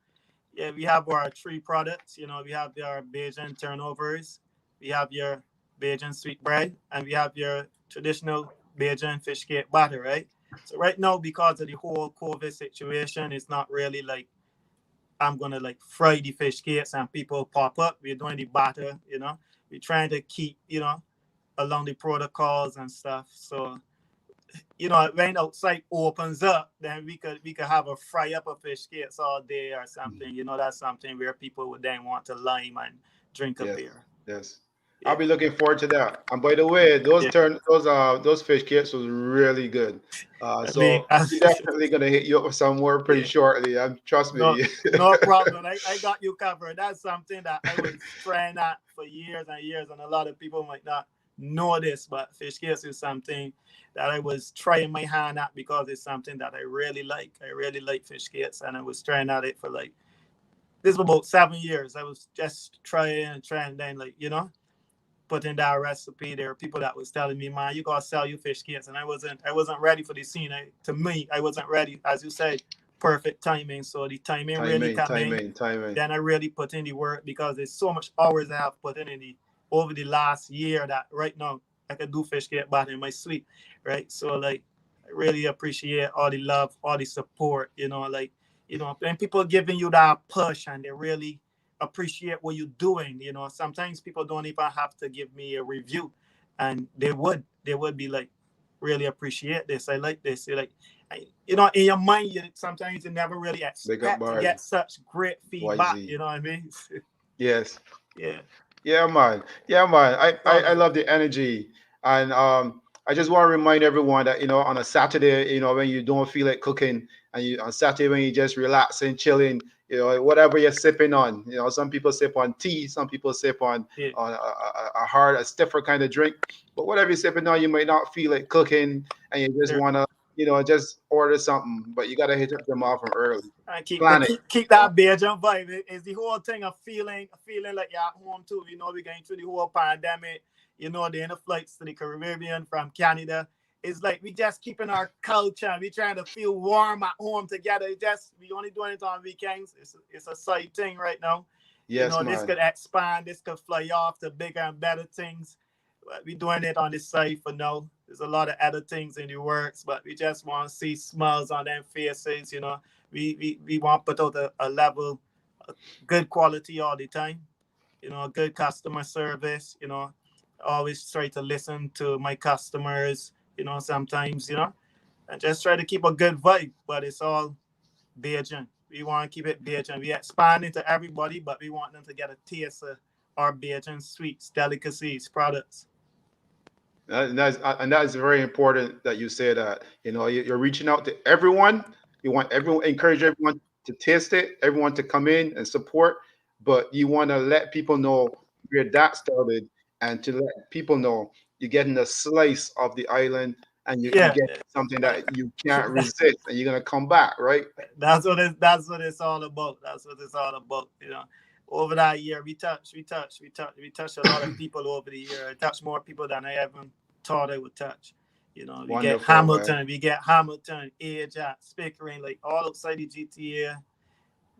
Yeah, we have our three products. You know, we have our Bajan turnovers, we have your Bajan sweet bread, and we have your traditional Bajan fish cake batter, right? So right now, because of the whole COVID situation, it's not really like I'm gonna like fry the fish cakes and people pop up. We're doing the batter, you know. We're trying to keep, along the protocols and stuff. So when outside opens up, then we could have a fry up of fish cakes all day or something. You know, that's something where people would then want to lime and drink a Yes, beer. yes. I'll Yeah, be looking forward to that. And by the way, yeah. those fish cakes was really good. I mean, So we definitely gonna hit you up with some more pretty yeah. shortly. Trust No, me. no problem. I got you covered. That's something that I was trying out for years and years, and a lot of people might not know this, but fish cakes is something that I was trying my hand at because it's something that I really like. I really like fish cakes, and I was trying at it for like this was about 7 years. I was just trying and trying, then put in that recipe. There were people that was telling me, "Man, you gotta sell your fish cakes," and I wasn't ready for the scene. To me, I wasn't ready, as you said, perfect timing. So the timing really Timing, come in. timing, timing. Then I really put in the work because there's so much hours I have put in the over the last year that right now I could do fish cake back in my sleep, right? So like I really appreciate all the love, all the support, and people giving you that push and they really appreciate what you're doing. Sometimes people don't even have to give me a review, and they would be like, really appreciate this. I like this. They're like, in your mind, sometimes you never really Big up, expect to Barry. get such great feedback. YZ. You know what I mean? Yes. Yeah, Yeah, man. Yeah, man. I solid. love the energy. And I just want to remind everyone that, on a Saturday, when you don't feel like cooking, and on Saturday when you just relaxing, chilling, whatever you're sipping on. Some people sip on tea, some people sip Yeah, on a stiffer kind of drink. But whatever you're sipping on, you might not feel like cooking, and you just sure. want to, just order something. But you got to hit up them off from early. And keep the Plan it. keep that Belgian vibe. It's the whole thing of feeling like you're at home too. We're going through the whole pandemic. They're in the flights to the Caribbean from Canada. It's like we just keeping our culture. We trying to feel warm at home together. We only doing it on weekends. It's a side thing right now. Yes, This man. could expand. This could fly off to bigger and better things. But we doing it on this side for now. There's a lot of other things in the works, but we just want to see smiles on them faces. We want to put out a level, a good quality all the time. Good customer service. Always try to listen to my customers. Sometimes and just try to keep a good vibe. But it's all Bajan. We want to keep it Bajan. We expand into everybody, but we want them to get a taste of our Bajan sweets, delicacies, products. And that is very important that you say that. You're reaching out to everyone. You want everyone, encourage everyone to taste it, everyone to come in and support, but you want to let people know where that started, and to let people know you're getting a slice of the island, and you Yeah, get something that you can't resist, and you're gonna come back, right? that's what it's all about. That's what it's all about. Over that year, we touched a lot of people over the year. I touched more people than I ever thought I would touch. We get Wonderful, man. Hamilton, Ajax, Pickering, like all outside the GTA.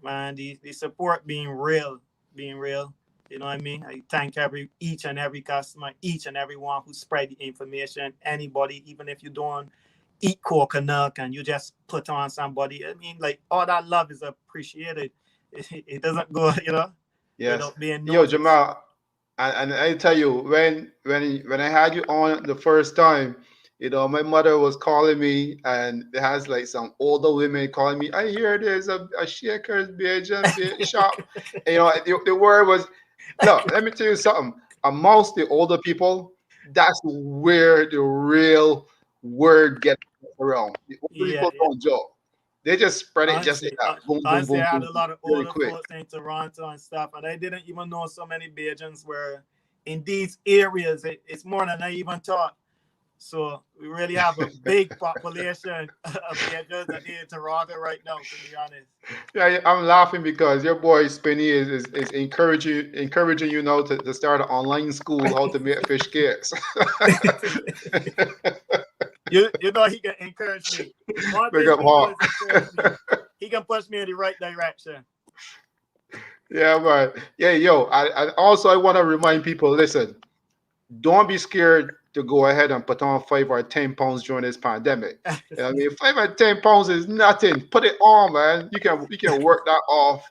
Man, the support being real. You know what I mean? I thank each and every customer, each and every one who spread the information. Anybody, even if you don't eat coconut and you just put on somebody. I mean, like all that love is appreciated. It doesn't go, Yes. without being Yo, noticed. Jamal, and I tell you, when I had you on the first time, my mother was calling me, and it has like some older women calling me. I hear there's a Shakers Bajan shop. And, the word was, look. Let me tell you something. Amongst the older people, that's where the real word gets around. The older Yeah, people yeah. don't joke. They just spread it just like Honestly, that. Boom, boom, honestly, boom, I had boom, a boom, lot of really older quick. folks in Toronto and stuff, and I didn't even know so many Bajans were in these areas. It's more than I even thought. So we really have a big population of Bajans in Toronto right now, to be honest. Yeah, I'm laughing because your boy Spinny is encouraging you now to start an online school how to make fish cakes. You know he can encourage me. One Big thing he up can do Hawk. is encourage me. He can push me in the right direction. Yeah, man. Yeah, yo. I want to remind people. Listen, don't be scared to go ahead and put on 5 or 10 pounds during this pandemic. I mean, 5 or 10 pounds is nothing. Put it on, man. You can work that off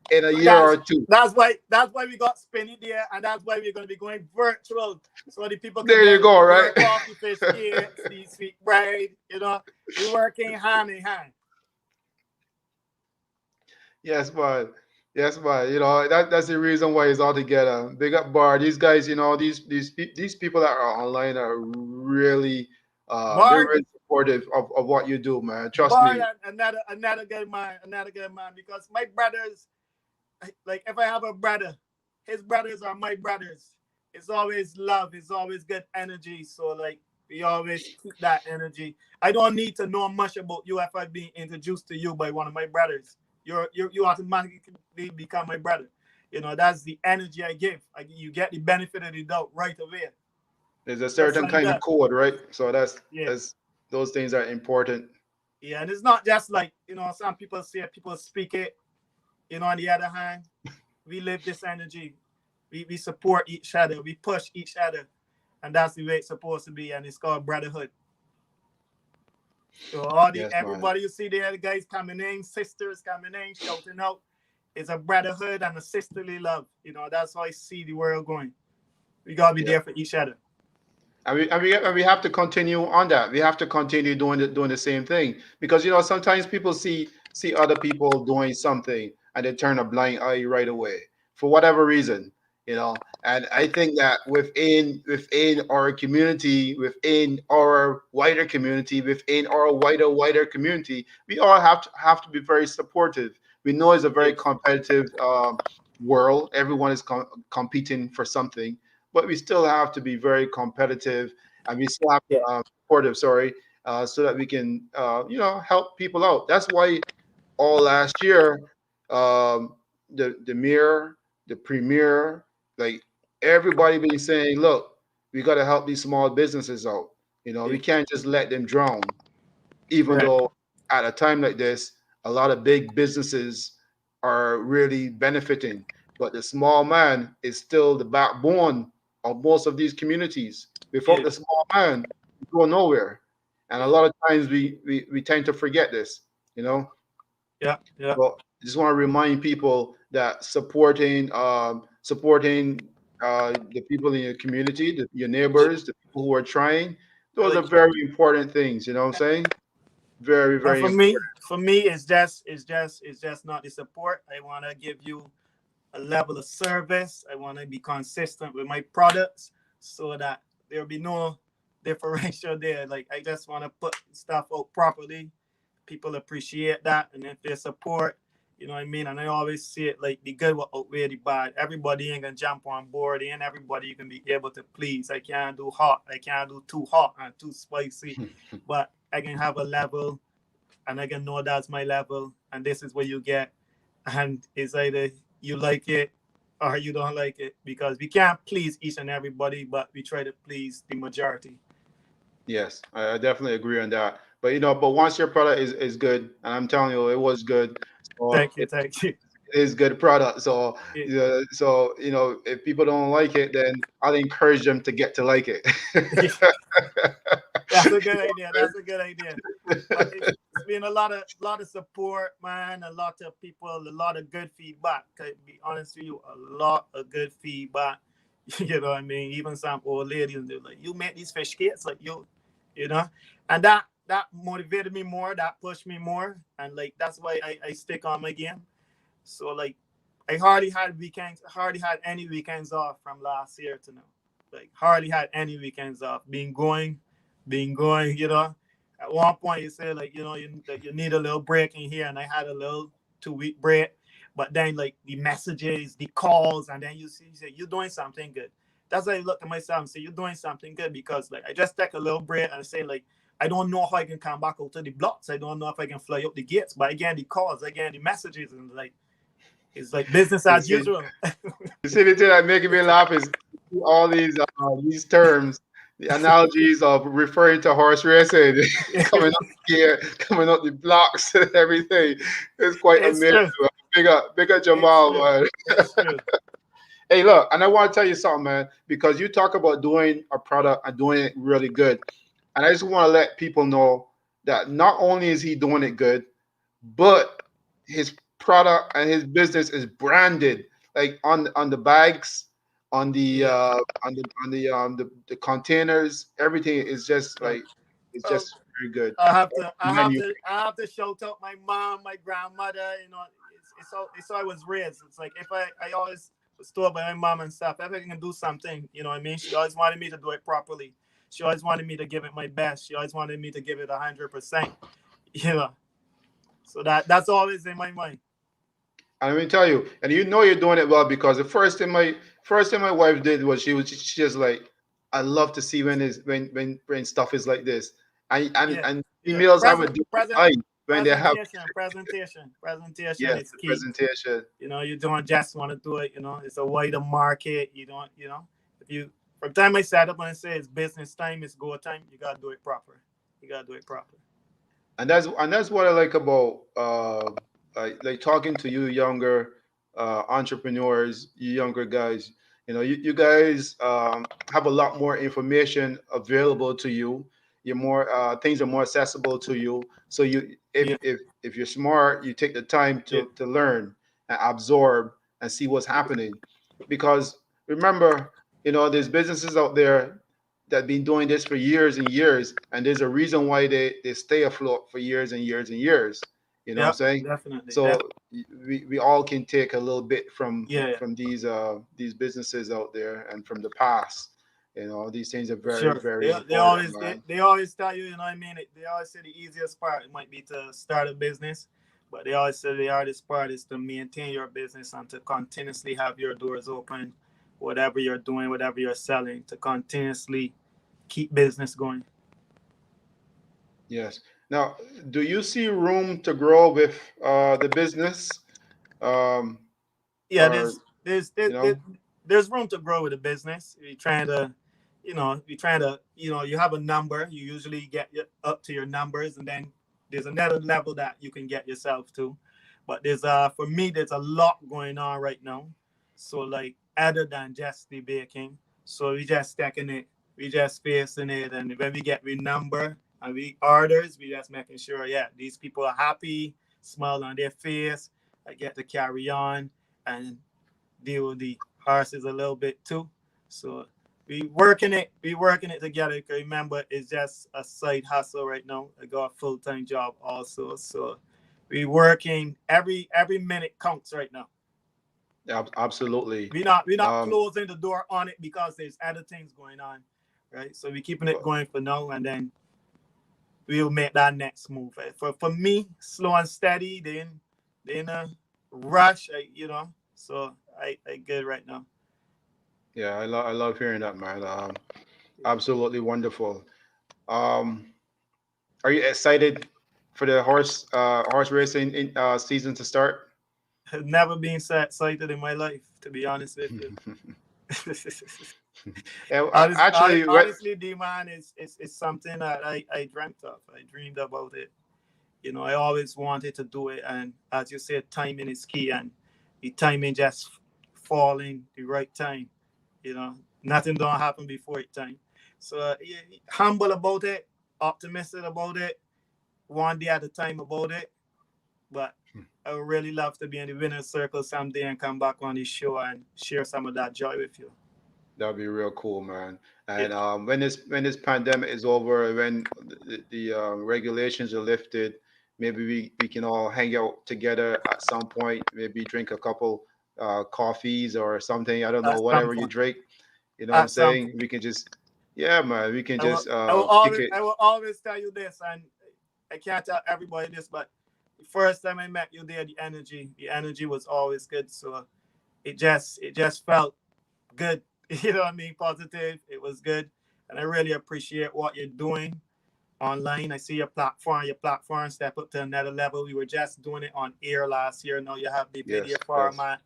in a year that's or two. that's why we got Spinny there, and that's why we're going to be going virtual, so the people could There you get go, right? work off the fish cakes, the sweet bread. We working hand in hand. Yes, but yes, but that's the reason why it's all together. Big up bar. These guys, these people that are online are really they're Bard, really supportive of what you do, man. Trust Bard, me. another good man, because my brothers, like if I have a brother, his brothers are my brothers. It's always love. It's always good energy. So like we always keep that energy. I don't need to know much about you if I've been introduced to you by one of my brothers. You automatically become my brother. That's the energy I give. You get the benefit of the doubt right away. There's a Just certain like kind of that. code, right? So Yeah. that's those things are important. Yeah. And it's not just like, some people say people speak it. On the other hand, we live this energy. We support each other. We push each other. And that's the way it's supposed to be. And it's called brotherhood. So Yes, man. everybody you see there, the guys coming in, sisters coming in, shouting out, it's a brotherhood and a sisterly love. That's how I see the world going. We gotta be Yeah. there for each other. And we have to continue on that. We have to continue doing the same thing because sometimes people see other people doing something and they turn a blind eye right away for whatever reason. And I think that within our community, within our wider community, within our wider community, we all have to be very supportive. We know it's a very Yes. competitive world. Everyone is competing for something, but we still have to be very competitive, and we still have to Yeah. supportive. Sorry, so that we can help people out. That's why all last year, the mayor, the premier, like everybody been saying, look, we got to help these small businesses out. We Yeah. can't just let them drown. Even Right. though at a time like this, a lot of big businesses are really benefiting, but the small man is still the backbone of most of these communities. Without Yeah. the small man, you go nowhere. And a Yeah. lot of times we tend to forget this, you know. Yeah. Yeah. So I just want to remind people that supporting the people in your community, your Yeah. neighbors, the people who are trying, those are Like, very important things. You know what I'm saying? Very, and very for me, it's just not the support. I want to give you a level of service. I want to be consistent with my products so that there'll be no differential there. Like I just want to put stuff out properly. People appreciate that, and if they support, You know what I mean? And I always see it like the good will outweigh the bad. Everybody ain't gonna jump on board, and everybody you can be able to please. I can't do hot. I can't do too hot and too spicy, but I can have a level, and I can know that's my level, and this is what you get, and it's either you like it or you don't like it, because we can't please each and everybody, but we try to please the majority. Yes, I definitely agree on that. But but once your product is good, and I'm telling you, it was good, so Thank you, thank you. it is good product. So Yeah. if people don't like it, then I'll encourage them to get to like it. That's a good idea. That's a good idea. But it's been a lot of support, man. A lot of people, a lot of good feedback. To be honest with you, a lot of good feedback. You know what I mean? Even some old ladies, they're like, "You make these fish cakes, like you know," and that motivated me more. That pushed me more, and like that's why I stick on my game. So like, I hardly had weekends. Hardly had any weekends off from last year to now. Like hardly had any weekends off. Being going. At one point you say like you need a little break in here, and I had a little 2 week break. But then like the messages, the calls, and then you see you say you're doing something good. That's why I look at myself and say you're doing something good, because like I just take a little break and say like I don't know how I can come back out to the blocks. I don't know if I can fly up the gates. But again, the calls, again the messages, and like it's like business You as see, usual. you see the thing that making me laugh is all these terms, the analogies of referring to horse racing, coming up here, coming up the blocks and everything. It's quite It's amazing. true. Big up It's Jamal, true. man. It's true. Hey, look, and I want to tell you something, man, because you talk about doing a product and doing it really good. And I just want to let people know that not only is he doing it good, but his product and his business is branded like on the bags, on the Yeah. the containers. Everything is just Well, like it's well, just very good. I have to, I have Menu. to, I have to shout out my mom, my grandmother. It's how I was raised. It's like if I always was told by my mom and stuff, if I can do something, you know what I mean. She always wanted me to do it properly. She always wanted me to give it my best. She always wanted me to give it 100%. You know, so that's always in my mind. And let me tell you, and you're doing it well because the first thing my wife did was she just like, I love to see when is when stuff is like this. Yeah, And yeah. emails have a Present, different present, eye when they have presentation yes, is the key. presentation. You don't just want to do it. It's a wider market. You don't. If you from the time I set up and I say it's business time, it's go time. You gotta do it proper. You gotta do it proper. And that's what I like about like talking to you younger entrepreneurs, you younger guys. You guys have a lot more information available to you. You're more things are more accessible to you. So you Yeah, if you're smart, you take the time yeah, to learn and absorb and see what's happening. Because remember, there's businesses out there that been doing this for years and years, and there's a reason why they stay afloat for years and years and years. You know what I'm yep, saying? definitely, So we all can take a little bit yeah, yeah, from these businesses out there and from the past. These things are for very, sure. very They important, always man. they always tell you, you know what I mean. They always say the easiest part it might be to start a business, but they always say the hardest part is to maintain your business and to continuously have your doors open, whatever you're doing, whatever you're selling, to continuously keep business going. Yes. Now, do you see room to grow with the business? Um, Yeah, or there's room to grow with a business. You're trying to, you have a number. You usually get up to your numbers, and then there's another level that you can get yourself to. But for me, there's a lot going on right now. So like, other than just the baking, so we just stacking it, we just facing it, and when we get we number and we orders, we just making sure, yeah, these people are happy, smile on their face. I get to carry on and deal with the horses a little bit too. So we working it together. Cause remember, it's just a side hustle right now. I got a full-time job also. So we working every minute counts right now. absolutely. We're not Um, closing the door on it because there's other things going on. Right. So we're keeping it going for now, and then we'll make that next move. For me, slow and steady, then rush. So I good right now. Yeah, I love hearing that, man. Absolutely wonderful. Um, are you excited for the horse racing season to start? I've never been so excited in my life, to be honest with you. And actually, what? Honestly, D-Man is something that I dreamt of. I dreamed about it. I always wanted to do it. And as you said, timing is key. And the timing just falling the right time. Nothing don't happen before it time. So yeah, humble about it, optimistic about it, one day at a time about it. But I would really love to be in the winner's circle someday and come back on this show and share some of that joy with you. That'd be real cool, man. Yeah, And when this pandemic is over, when the regulations are lifted, maybe we can all hang out together at some point. Maybe drink a couple coffees or something. I don't know, at some whatever you point. drink. You know what I'm At some saying? point. We can just, yeah, man. We can just kick it. I will always tell you this, and I can't tell everybody this, but the first time I met you there, the energy was always good. So it just felt good. You know what I mean? Positive. It was good. And I really appreciate what you're doing online. I see your platform step up to another level. We were just doing it on air last year. Now you have the video Yes, yes. format,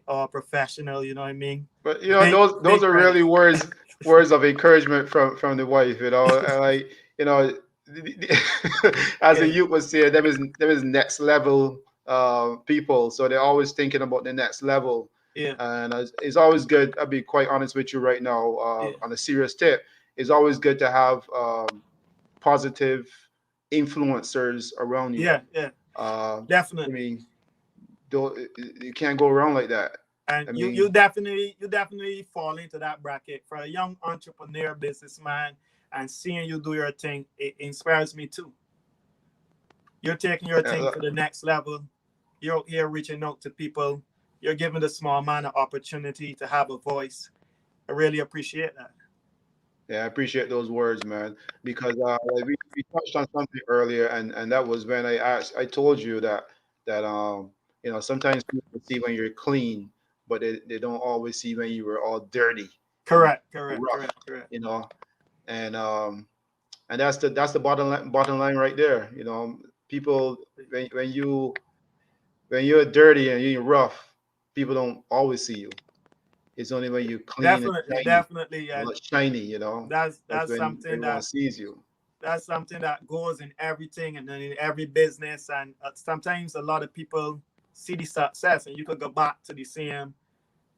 all professional, you know what I mean? But Big, those big are credit. really words of encouragement from the wife. And like you know, as the Yeah, youth was saying, there is next level people, so they're always thinking about the next level. yeah, And it's always good. I'll be quite honest with you right now. yeah, On a serious tip, it's always good to have positive influencers around you. yeah, yeah. I Definitely. mean, you can't go around like that. And I you mean, definitely fall into that bracket for a young entrepreneur businessman, and seeing you do your thing, it inspires me too. You're taking your thing uh, to the next level. You're out here reaching out to people. You're giving the small man an opportunity to have a voice. I really appreciate that. Yeah, I appreciate those words, man. Because like we touched on something earlier, and that was when I told you that sometimes people see when you're clean, but they don't always see when you were all dirty and Correct, correct, rough, correct, correct. you know. And that's the bottom line right there. People when you're dirty and you're rough, people don't always see you. It's only when you're clean and Definitely, shiny, definitely, and and look shiny, that's that's that's when something everyone that sees you. that's something that goes in everything and then in every business. And sometimes a lot of people see the success, and you could go back to the same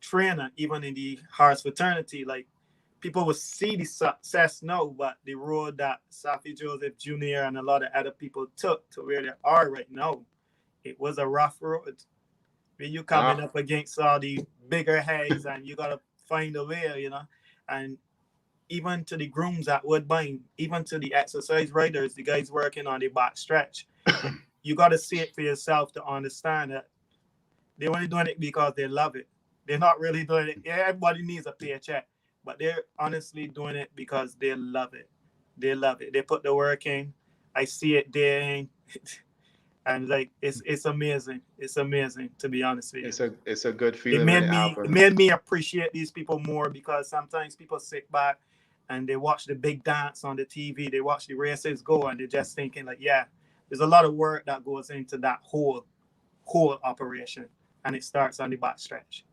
trainer, even in the Hearts fraternity. Like people will see the success now, but the road that Safi Joseph Jr. and a lot of other people took to where they are right now, it was a rough road. When you coming Ah, up against all the bigger heads, and you gotta find a way. And even to the grooms at Woodbine, even to the exercise riders, the guys working on the back stretch, you got to see it for yourself to understand that they're only doing it because they love it. They're not really doing it. Yeah, everybody needs a paycheck, but they're honestly doing it because they love it. They love it. They put the work in. I see it there, and like it's amazing. It's amazing, to be honest with you. it's a good It feeling when made it me it happens. made me appreciate these people more, because sometimes people sit back and they watch the big dance on the TV, they watch the races go, and they're just thinking like, yeah, there's a lot of work that goes into that whole operation, and it starts on the back stretch.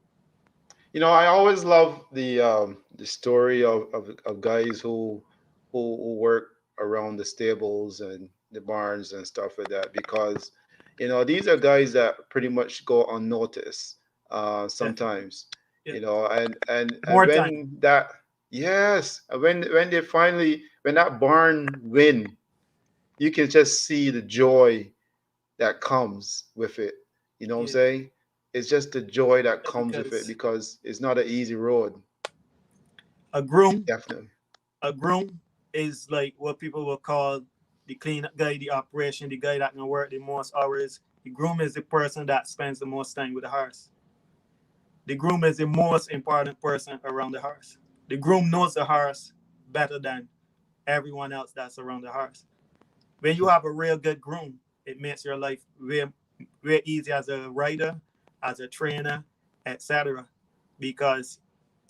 I always love the story of guys who work around the stables and the barns and stuff like that, because these are guys that pretty much go unnoticed Definitely. sometimes. Yeah. And More time. when that yes, when they finally when that barn win, you can just see the joy that comes with it. You know what I'm Yeah. saying? It's just the joy that Yeah, comes with it because because it's not an easy road. a groom Definitely. a groom is like what people will call the cleanup guy, the operation, the guy that can work the most hours. The groom is the person that spends the most time with the horse. The groom is the most important person around the horse. The groom knows the horse better than everyone else that's around the horse. When you have a real good groom, it makes your life very, very easy as a rider, as a trainer, etc. Because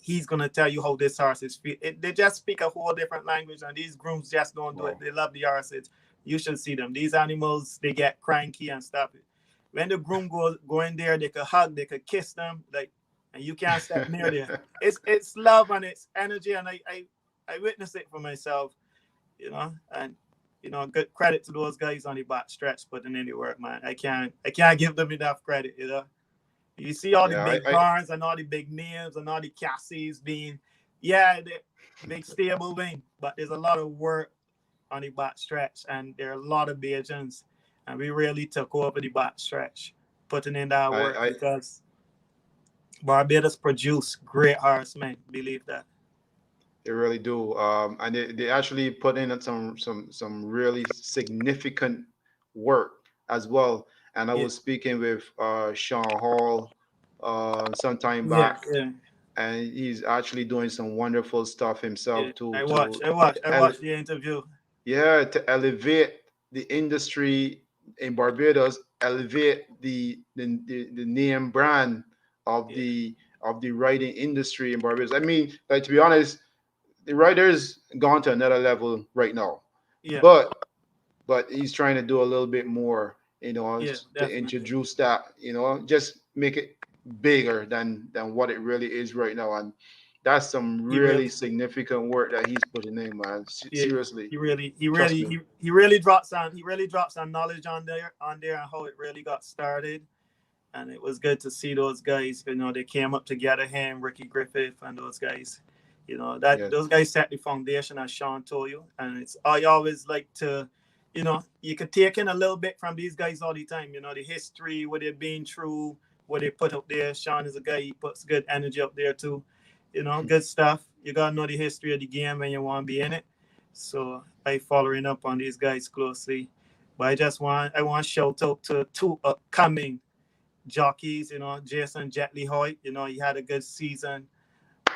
he's gonna tell you how this horse is feel. They just speak a whole different language, and these grooms just don't do it. Wow. They love the horses. You should see them. These animals, they get cranky and stuff. When the groom go in there, they could hug, they could kiss them, like, and you can't step near there. It's love and it's energy, and I witnessed it for myself, and good credit to those guys on the back stretch putting in the work, man. I can't give them enough credit, You see all the Yeah, big barns and all the big names and all the Cassies being, yeah, the big stable wing, but there's a lot of work on the back stretch, and there are a lot of Bajans, and we really took over the back stretch, putting in that work I because Barbados produce great horsemen. Believe that. they really do. And they actually put in some really significant work as well. And I Yeah, was speaking with Sean Hall some time yeah, back, yeah, and he's actually doing some wonderful stuff yeah. himself I watched, to I watched, I ele- watched the interview. yeah, to elevate the industry in Barbados, elevate the name brand of Yeah, the writing industry in Barbados. I mean, like, to be honest, the writer's gone to another level right now, yeah, but he's trying to do a little bit more, yeah, to definitely. introduce that, just make it bigger than what it really is right now. And that's some He really, really significant work that he's putting in, man. yeah, Seriously, he really, he trust really, me. he really dropped some knowledge on there and how it really got started. And it was good to see those guys. They came up together. Him, Ricky Griffith, and those guys. That Yes, those guys set the foundation, as Sean told you. And it's I always like to, you could take in a little bit from these guys all the time. The history, what they've been through, what they put up there. Sean is a guy, he puts good energy up there too. Good stuff. You gotta know the history of the game when you want to be in it. So I following up on these guys closely. But I want to shout out to two upcoming jockeys, Jason Jetley Hoyt. He had a good season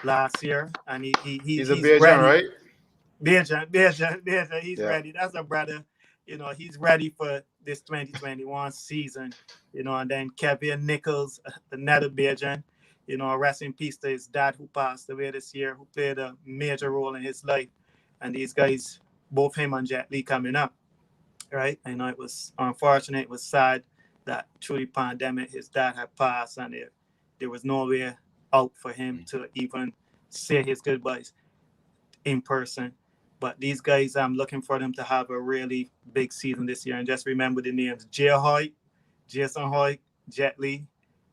last year, and he's a he's Bajan, ready. right? Beja, he's Yeah, ready. That's a brother. He's ready for this 2021 season. And then Kevin Nichols, another Bajan. Rest in peace to his dad who passed away this year, who played a major role in his life. And these guys, both him and Jet Li coming up, right? It was unfortunate. It was sad that through the pandemic, his dad had passed, and there was no way out for him to even say his goodbyes in person. But these guys, I'm looking for them to have a really big season this year. And just remember the names: Jay Hoyt, Jason Hoyt, Jet Li,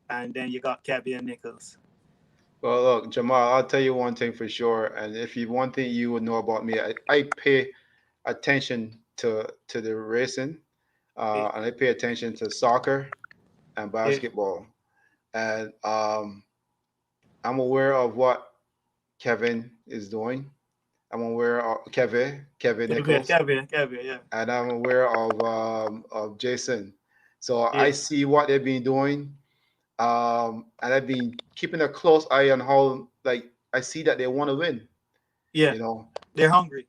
and then you got Kevin Nichols. well, look, Jamal, I'll tell you one thing for sure. And if you one thing you would know about me, I pay attention to the racing, Yeah, and I pay attention to soccer and yeah, basketball. And I'm aware of what Kevin is doing. I'm aware of Kevin Nichols, Kevin, yeah, and I'm aware of Jason. So I yeah, see what they've been doing, and I've been keeping a close eye on how, like, I see that they want to win. yeah. You know, They're hungry.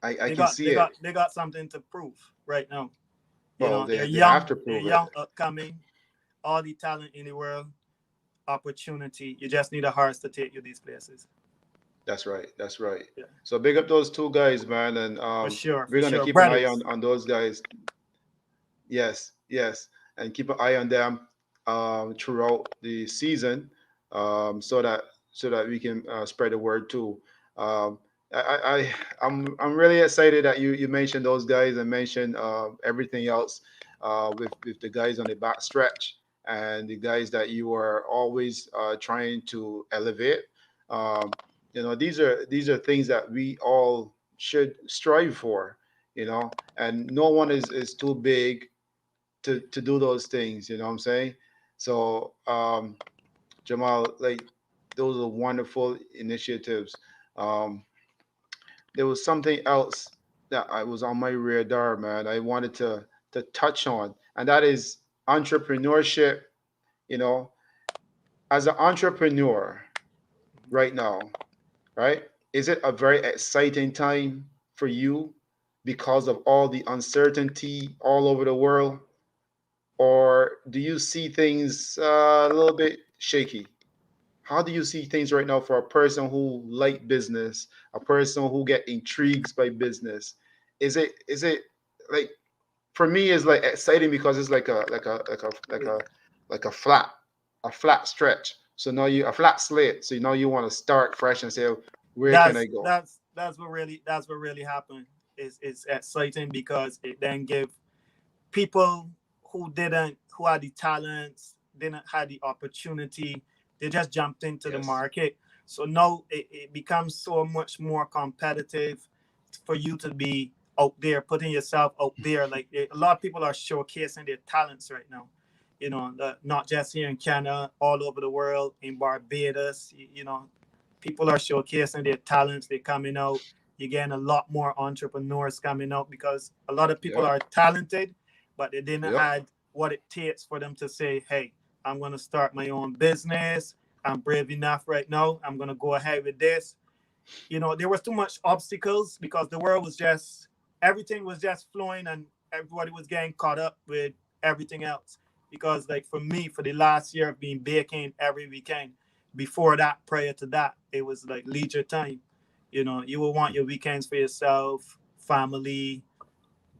I They can got see they it. got they got something to prove right now. Well, They're they have young. to They're prove it. young, upcoming. All the talent in the world, opportunity. You just need a horse to take you these places. That's right. That's right. Yeah, So big up those two guys, man, and for sure, we're for gonna sure. keep an eye on Brothers. those guys. Yes, yes, and keep an eye on them throughout the season, so that we can spread the word too. Um, I'm really excited that you mentioned those guys and mentioned everything else with the guys on the back stretch and the guys that you are always trying to elevate. Um, these are things that we all should strive for. And no one is too big to do those things. You know what I'm saying? So, Jamal, like, those are wonderful initiatives. Um, there was something else that I was on my radar, man. I wanted to touch on, and that is entrepreneurship. You know, as an entrepreneur right now, right? Is it a very exciting time for you because of all the uncertainty all over the world? or do you see things a little bit shaky? How do you see things right now for a person who like business, a person who get intrigued by business? Is it like, for me it's like exciting because it's like a flat stretch. So now you a flat slate. So now you want to start fresh and say, where can I That's go? that's that's what really happened. It's exciting because it then give people who had the talents, didn't have the opportunity, they just jumped into the Yes. market. So now it becomes so much more competitive for you to be out there, putting yourself out there. Like a lot of people are showcasing their talents right now. Not just here in Canada, all over the world, in Barbados. People are showcasing their talents. They're coming out. You're getting a lot more entrepreneurs coming out because a lot of people Yep. are talented, but they didn't Yep. have what it takes for them to say, "Hey, I'm going to start my own business. I'm brave enough right now. I'm going to go ahead with this." There was too much obstacles because the world was just everything was just flowing and everybody was getting caught up with everything else. Because like for me, for the last year of being baking every weekend, before that, prior to that, it was like leisure time. You will want your weekends for yourself, family,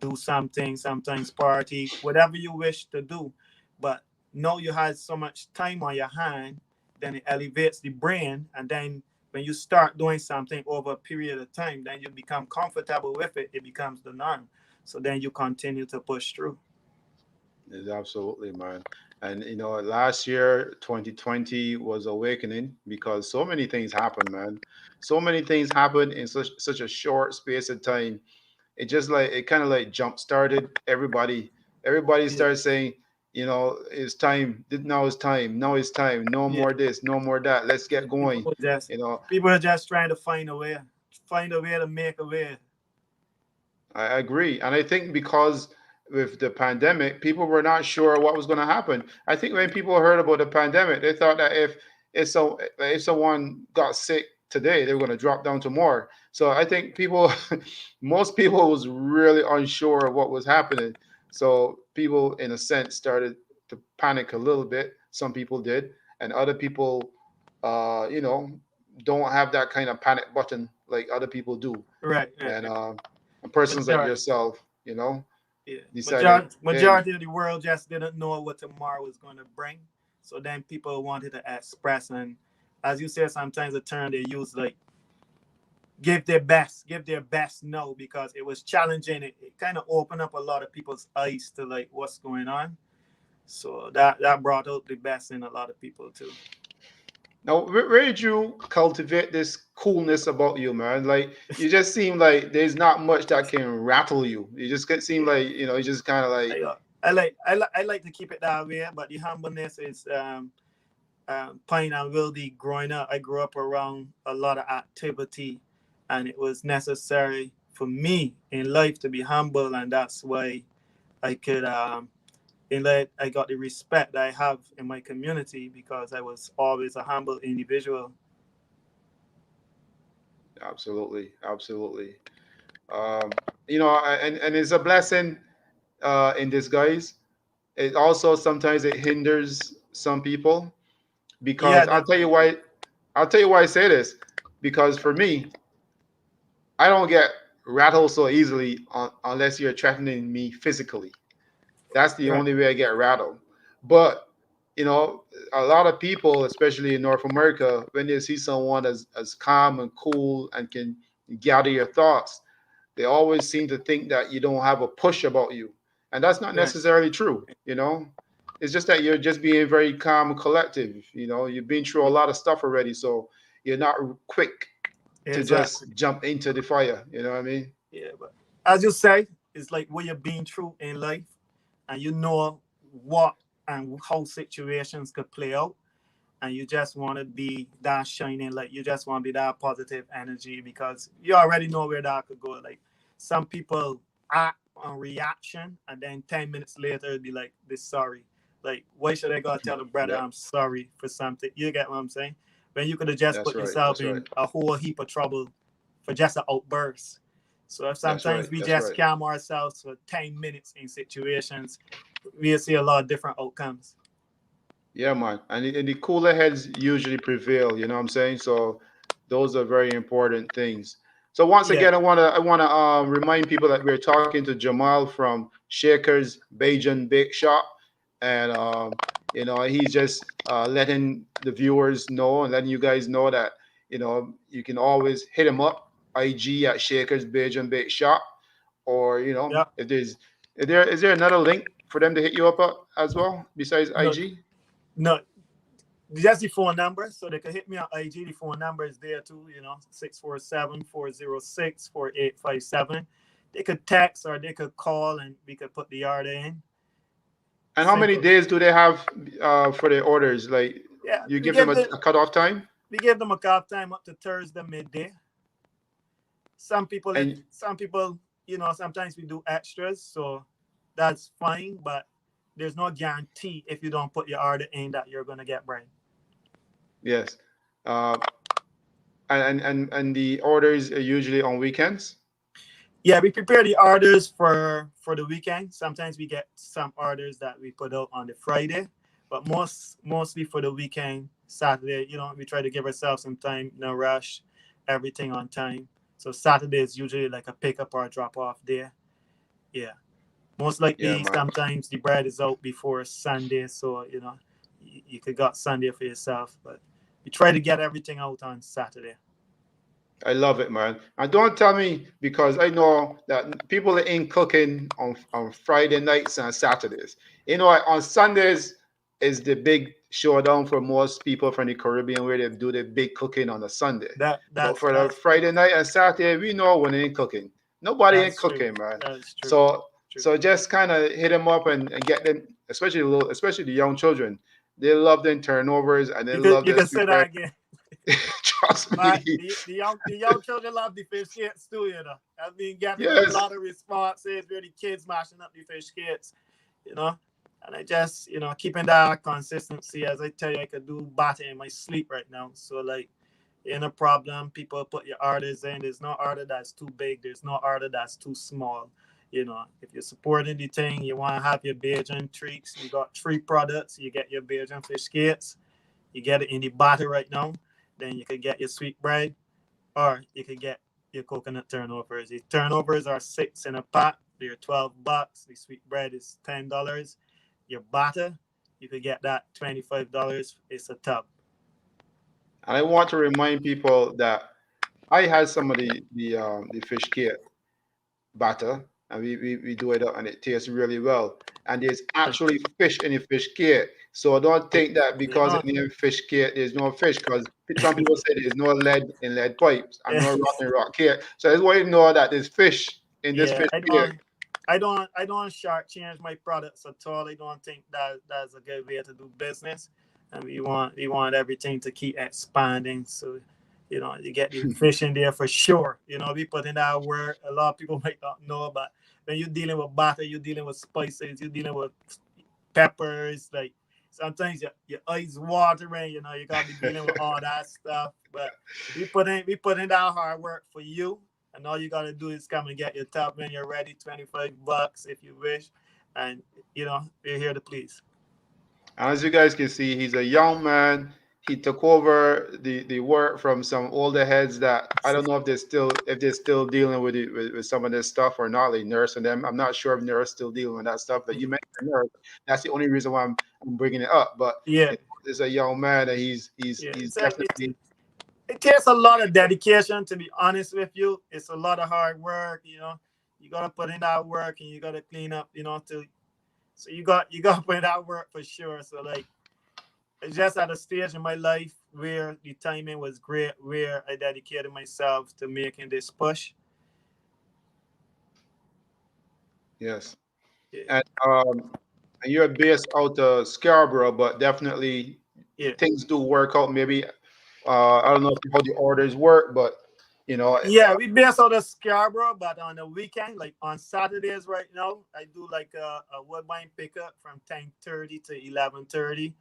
do something, sometimes party, whatever you wish to do. But now you have so much time on your hand, then it elevates the brain. And then when you start doing something over a period of time, then you become comfortable with it. It becomes the norm. So then you continue to push through. It's absolutely, man. And last year, 2020 was awakening because so many things happened, man. So many things happened in such a short space of time. It kind of like jump started everybody. Everybody Yeah, started saying, it's time. Now it's time. Now it's time. No yeah. more this. No more that. Let's get People going. were just You know, people are just trying to find a way to make a way. I agree. And I think because with the pandemic, people were not sure what was going to happen. I think when people heard about the pandemic, they thought that if someone got sick today, they were going to drop down tomorrow. So I think most people was really unsure of what was happening. So people, in a sense, started to panic a little bit. Some people did, and other people, uh, you know, don't have that kind of panic button like other people do. Right, right, And right. persons like Majority. yourself, Yeah, decided, hey, majority of the world just didn't know what tomorrow was going to bring. So then people wanted to express, and as you said, sometimes the term they use like give their best no because it was challenging. It kind of opened up a lot of people's eyes to like what's going on. So that brought out the best in a lot of people too. now where did you cultivate this coolness about you, man? Like you just seem like there's not much that can rattle you. You just seem Yeah, like you just kind of like, I like to keep it that way, but the humbleness is Pine and Wildy, growing up, I grew up around a lot of activity, and it was necessary for me in life to be humble, and that's why I could, in life, I got the respect that I have in my community because I was always a humble individual. absolutely, absolutely. Um, and it's a blessing in disguise. It also sometimes it hinders some people Yeah, because definitely. I'll tell you why I say this. Because for me, I don't get rattled so easily unless you're threatening me physically. That's the Right, only way I get rattled. But you know, a lot of people, especially in North America, when they see someone as calm and cool and can gather your thoughts, they always seem to think that you don't have a push about you, and that's not right. necessarily true. It's just that you're just being very calm and collective. You've been through a lot of stuff already, so you're not quick to Exactly. just jump into the fire. You know what I mean? Yeah, but as you say, it's like what you've been through in life, and you know what and how situations could play out, and you just want to be that shining light. You just want to be that positive energy because you already know where that could go. Like some people act on reaction, and then 10 minutes later, it'd be like, "This sorry." Like, why should I go tell the brother Yep. I'm sorry for something? You get what I'm saying? When you could have just That's put right. yourself That's right. in a whole heap of trouble for just an outburst. So if That's right. sometimes we That's just right. calm ourselves for 10 minutes in situations, we see a lot of different outcomes. Yeah, man. And the cooler heads usually prevail, you know what I'm saying? So those are very important things. So once Yeah, again, I wanna remind people that we're talking to Jamal from Shaker's Bajan Bake Shop, and he's just letting the viewers know and letting you guys know that you can always hit him up IG at Shaker's Bajan Bake Shop, or yeah. is there another link for them to hit you up as well besides No, IG? no, just the phone number, so they can hit me on IG. The phone number is there too, 647-406-4857. They could text or they could call and we could put the order in. And how many Simple. days do they have for their orders? Like, Yeah, you give them a cutoff time? we give them a call time up to Thursday midday. And Some people, sometimes we do extras, so that's fine, but there's no guarantee if you don't put your order in that you're gonna get bread. yes, uh, and the orders are usually on weekends. Yeah, we prepare the orders for the weekend. Sometimes we get some orders that we put out on the Friday, but mostly for the weekend, Saturday. We try to give ourselves some time, no rush, everything on time. So Saturday is usually like a pickup or a drop off day. Yeah, most Yeah, likely man. sometimes the bread is out before Sunday, so you could got Sunday for yourself, but we try to get everything out on Saturday. I love it, man. And don't tell me, because I know that people ain't cooking on Friday nights and Saturdays. On Sundays is the big showdown for most people from the Caribbean, where they do the big cooking on a Sunday. That But that's for the that's true. Friday night and Saturday, we know when they ain't cooking. Nobody ain't That's true. cooking, man. That is true. So True. so just kind of hit them up and get them, especially the young children. They love them turnovers and they love You their can say sweet that bread. again. Trust me. But the young children love the fish kits too, I've been getting a Yes. lot of responses where the kids mashing up the fish kits, you know. And I just, keeping that consistency. As I tell you, I could do batter in my sleep right now. So like, ain't a problem. People put your orders in. There's no order that's too big. There's no order that's too small. If you're supporting the thing, you want to have your Bajan treats. You got three products. You get your Bajan fish kits. You get it in the batter right now. Then you could get your sweet bread, or you could get your coconut turnovers. The turnovers are 6 in a pot. They're $12. The sweet bread is $10. Your batter, you could get that $25. It's a tub. And I want to remind people that I had some of the fish kit batter, and we do it up, and it tastes really well. And there's actually fish in the fish kit. So don't think that You because know, it's named fish kit, there's no fish, because some people say there's no lead in lead pipes and no rock in rock kit. So I just want you to know that there's fish in this yeah, fish kit. I don't shortchange my products at all. I don't think that that's a good way to do business, and we want everything to keep expanding. So, you get the fish in there for sure. We put in that work. A lot of people might not know, but when you're dealing with butter, you're dealing with spices, you're dealing with peppers. Like sometimes your eyes watering. You gotta be dealing with all that stuff. But we put in that hard work for you, and all you gotta do is come and get your top when you're ready. $25 if you wish, and we're here to please. And as you guys can see, he's a young man. He took over the work from some older heads that I don't know if they're still dealing with it with some of this stuff or not. Like Nurse and them, I'm not sure if Nurse still dealing with that stuff. But you mentioned Nurse, that's the only reason why I'm bringing it up. But Yeah, it's a young man, and he's yeah. he's So it definitely. it takes a lot of dedication. To be honest with you, it's a lot of hard work. You gotta put in that work, and you gotta clean up. So you got to put in that work for sure. So like, it's just at a stage in my life where the timing was great, where I dedicated myself to making this push. Yes. Yeah, And you're based out of Scarborough, but definitely yeah, things do work out. Maybe I don't know how the orders work, but you know, yeah. We based out of Scarborough, but on the weekend, like on Saturdays, right now, I do like a woodbine pickup from 10:30 to 11:30.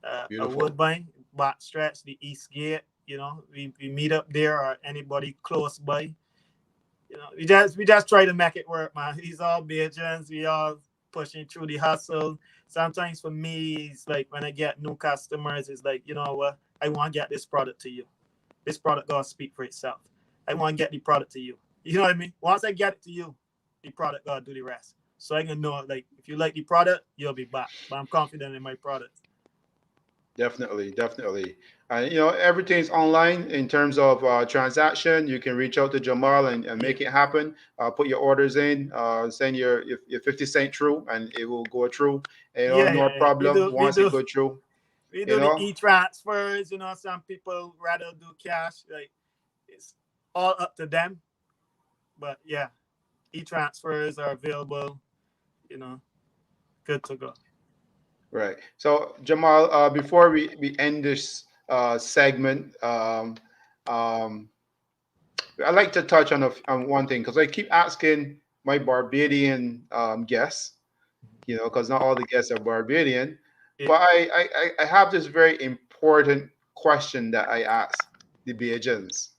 A beautiful. woodbine back stretch the East Gate. We meet up there or anybody close by. We just try to make it work, man. He's all Bajans. We all. pushing through the hustle. Sometimes for me, it's like when I get new customers, it's like, you know what, I want to get this product to you. This product gotta speak for itself. I want to get the product to you. You know what I mean? Once I get it to you, the product gotta do the rest. So I can know, like, if you like the product, you'll be back. But I'm confident in my product. Definitely, definitely. Everything's online in terms of transaction. You can reach out to Jamal and Yeah, make it happen. Put your orders in, send your 50 cent through, and it will go through. yeah, No yeah, yeah. We problem. do, we Once it do, go through, we you do the know. e-transfers. You know, some people rather do cash. Like, it's all up to them. But yeah, e-transfers are available. You know, good to go. Right. So Jamal, before we end this segment, um, I'd like to touch on one thing because I keep asking my Barbadian guests, because not all the guests are Barbadian. Yeah, But I have this very important question that I ask the Bajans,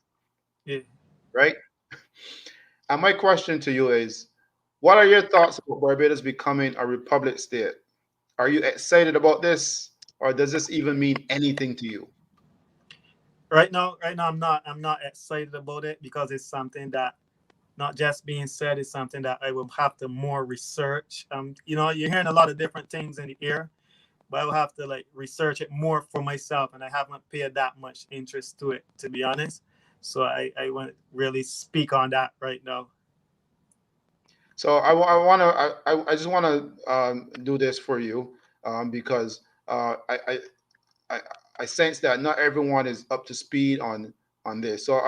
yeah. right? And my question to you is, what are your thoughts about Barbados becoming a republic state? Are you excited about this, or does this even mean anything to you? Right now, I'm not excited about it because it's something that not just being said is something that I will have to more research. You know, you're hearing a lot of different things in the air, but I will have to like research it more for myself, and I haven't paid that much interest to it, to be honest. So I won't really speak on that right now. So I just want to do this for you because I I sense that not everyone is up to speed on this. So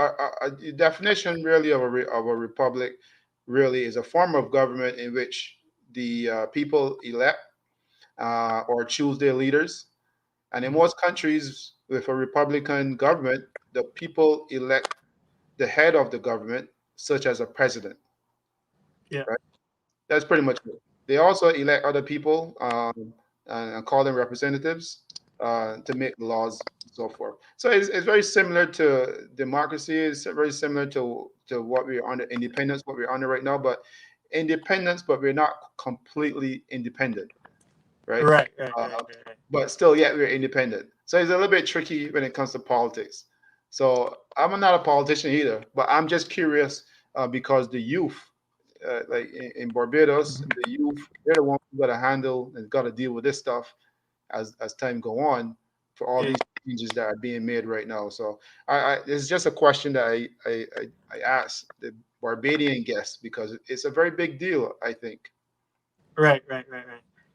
the definition really of a republic really is a form of government in which the people elect or choose their leaders. And in Mhm. most countries with a republican government, the people elect the head of the government, such as a president. Yeah, Right? That's pretty much it. They also elect other people and call them representatives to make laws and so forth. So it's very similar to democracy. It's very similar to what we're under independence, what we're under right now. But independence, but we're not completely independent, right? Uh, right. but still, yet we're independent. So it's a little bit tricky when it comes to politics. So I'm not a politician either, but I'm just curious because the youth, like in Barbados, Mhm. the youth, they're the ones who got to handle and got to deal with this stuff as time go on for all Yeah, these changes that are being made right now. So it's just a question that I ask the Barbadian guests because it's a very big deal, I think. right.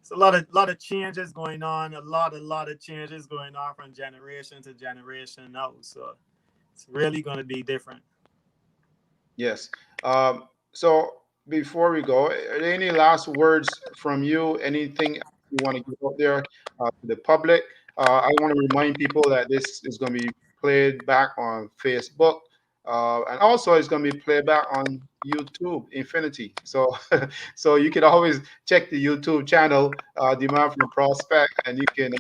It's a lot of changes going on. A lot of changes going on from generation to generation now. So it's really going to be different. Yes. So before we go, are there any last words from you? Anything you want to give out there to the public? I want to remind people that this is going to be played back on Facebook, and also it's going to be played back on YouTube Infinity. So, so you can always check the YouTube channel, Demand from Prospect, and you can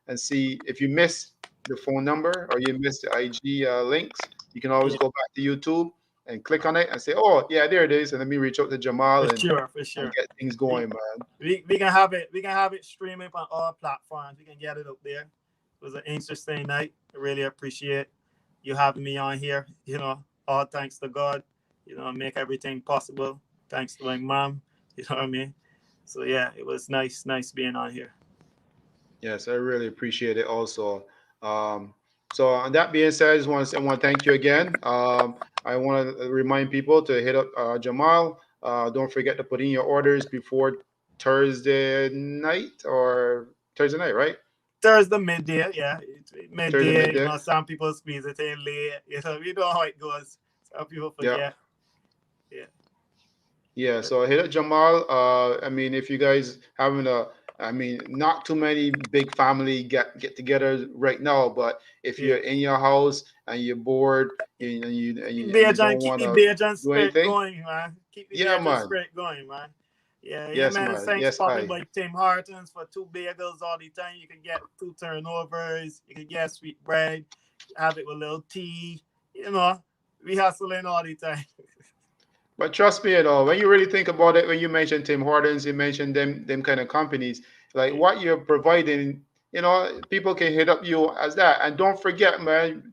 and see if you miss the phone number or you miss the IG links. You can always Yeah, go back to YouTube and click on it and say, "Oh, yeah, there it is," and let me reach out to for Jamal sure, for and sure. get things We, going, man. we can have it. We can have it streaming on all platforms. We can get it up there. It was an interesting night. I really appreciate you having me on here. You know, all thanks to God. You know, make everything possible. Thanks to my mom. You know what I mean? So yeah, it was nice being on here. Yes, I really appreciate it. Also, so on that being said, I want to thank you again. I want to remind people to hit up Jamal. Don't forget to put in your orders before Thursday night, right? Thursday midday, yeah, it's Thursday midday. You midday. know, some people squeeze it in late. You know how it goes. Some people Yeah. forget. Yeah, Yeah, so hit up Jamal. I mean, if you guys having I mean, not too many big family get together right now, but if yeah. you're in your house and you're bored and you don't Keep want the to Bajan do spirit anything, going, man. Keep the yeah, Bajan man, spirit going, man. Yeah, yes, man. man, Thanks yes, popping I, by Tim Hortons for two bagels all the time. You can get two turnovers. You can get sweet bread. Have it with a little tea. You know, we hustling all the time. But trust me, when you really think about it, when you mention Tim Hortons, you mention them kind of companies, like Yeah, what you're providing, people can hit up you as that. And don't forget, man,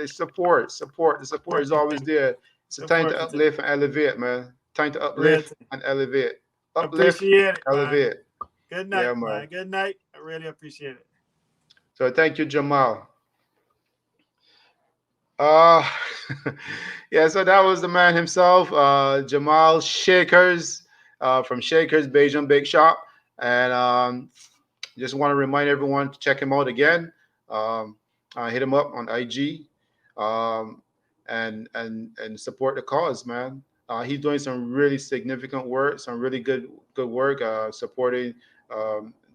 support. The support is always there. It's a time to support each other. uplift and elevate, man. Time to Real uplift thing. and elevate. Uplift, Appreciate it, man. elevate. Good Yeah, night, man. man. Good night. I really appreciate it. So thank you, Jamal. Uh, yeah, so that was the man himself, Jamal Shakers, from Shakers Beijing Bake Shop. And just want to remind everyone to check him out again. Um, hit him up on IG, um, and support the cause, man. He's doing some really significant work, some really good work, supporting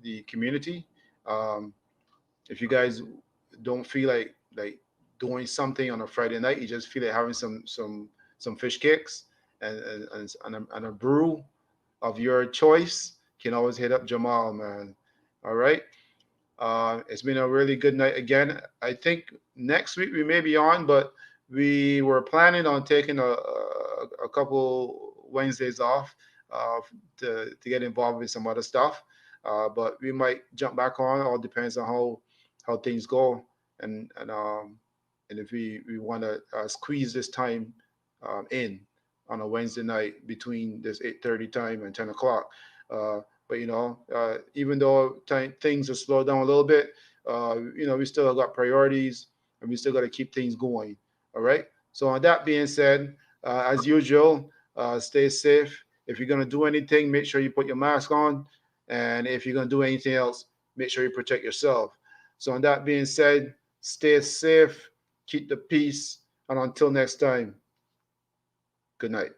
the community. Um, if you guys don't feel like doing something on a Friday night, you just feel like having some fish cakes and a brew of your choice, can always hit up Jamal, man. All right. It's been a really good night again. I think next week we may be on, but we were planning on taking a couple Wednesdays off to get involved with some other stuff. But we might jump back on. All depends on how things go, and and if we want to squeeze this time in on a Wednesday night between this 8:30 time and 10 o'clock. But even though things are slowed down a little bit, we still got priorities and we still got to keep things going. All right. So on that being said, as usual, stay safe. If you're gonna do anything, make sure you put your mask on, and if you're gonna do anything else, make sure you protect yourself. So on that being said, stay safe, keep the peace, and until next time, good night.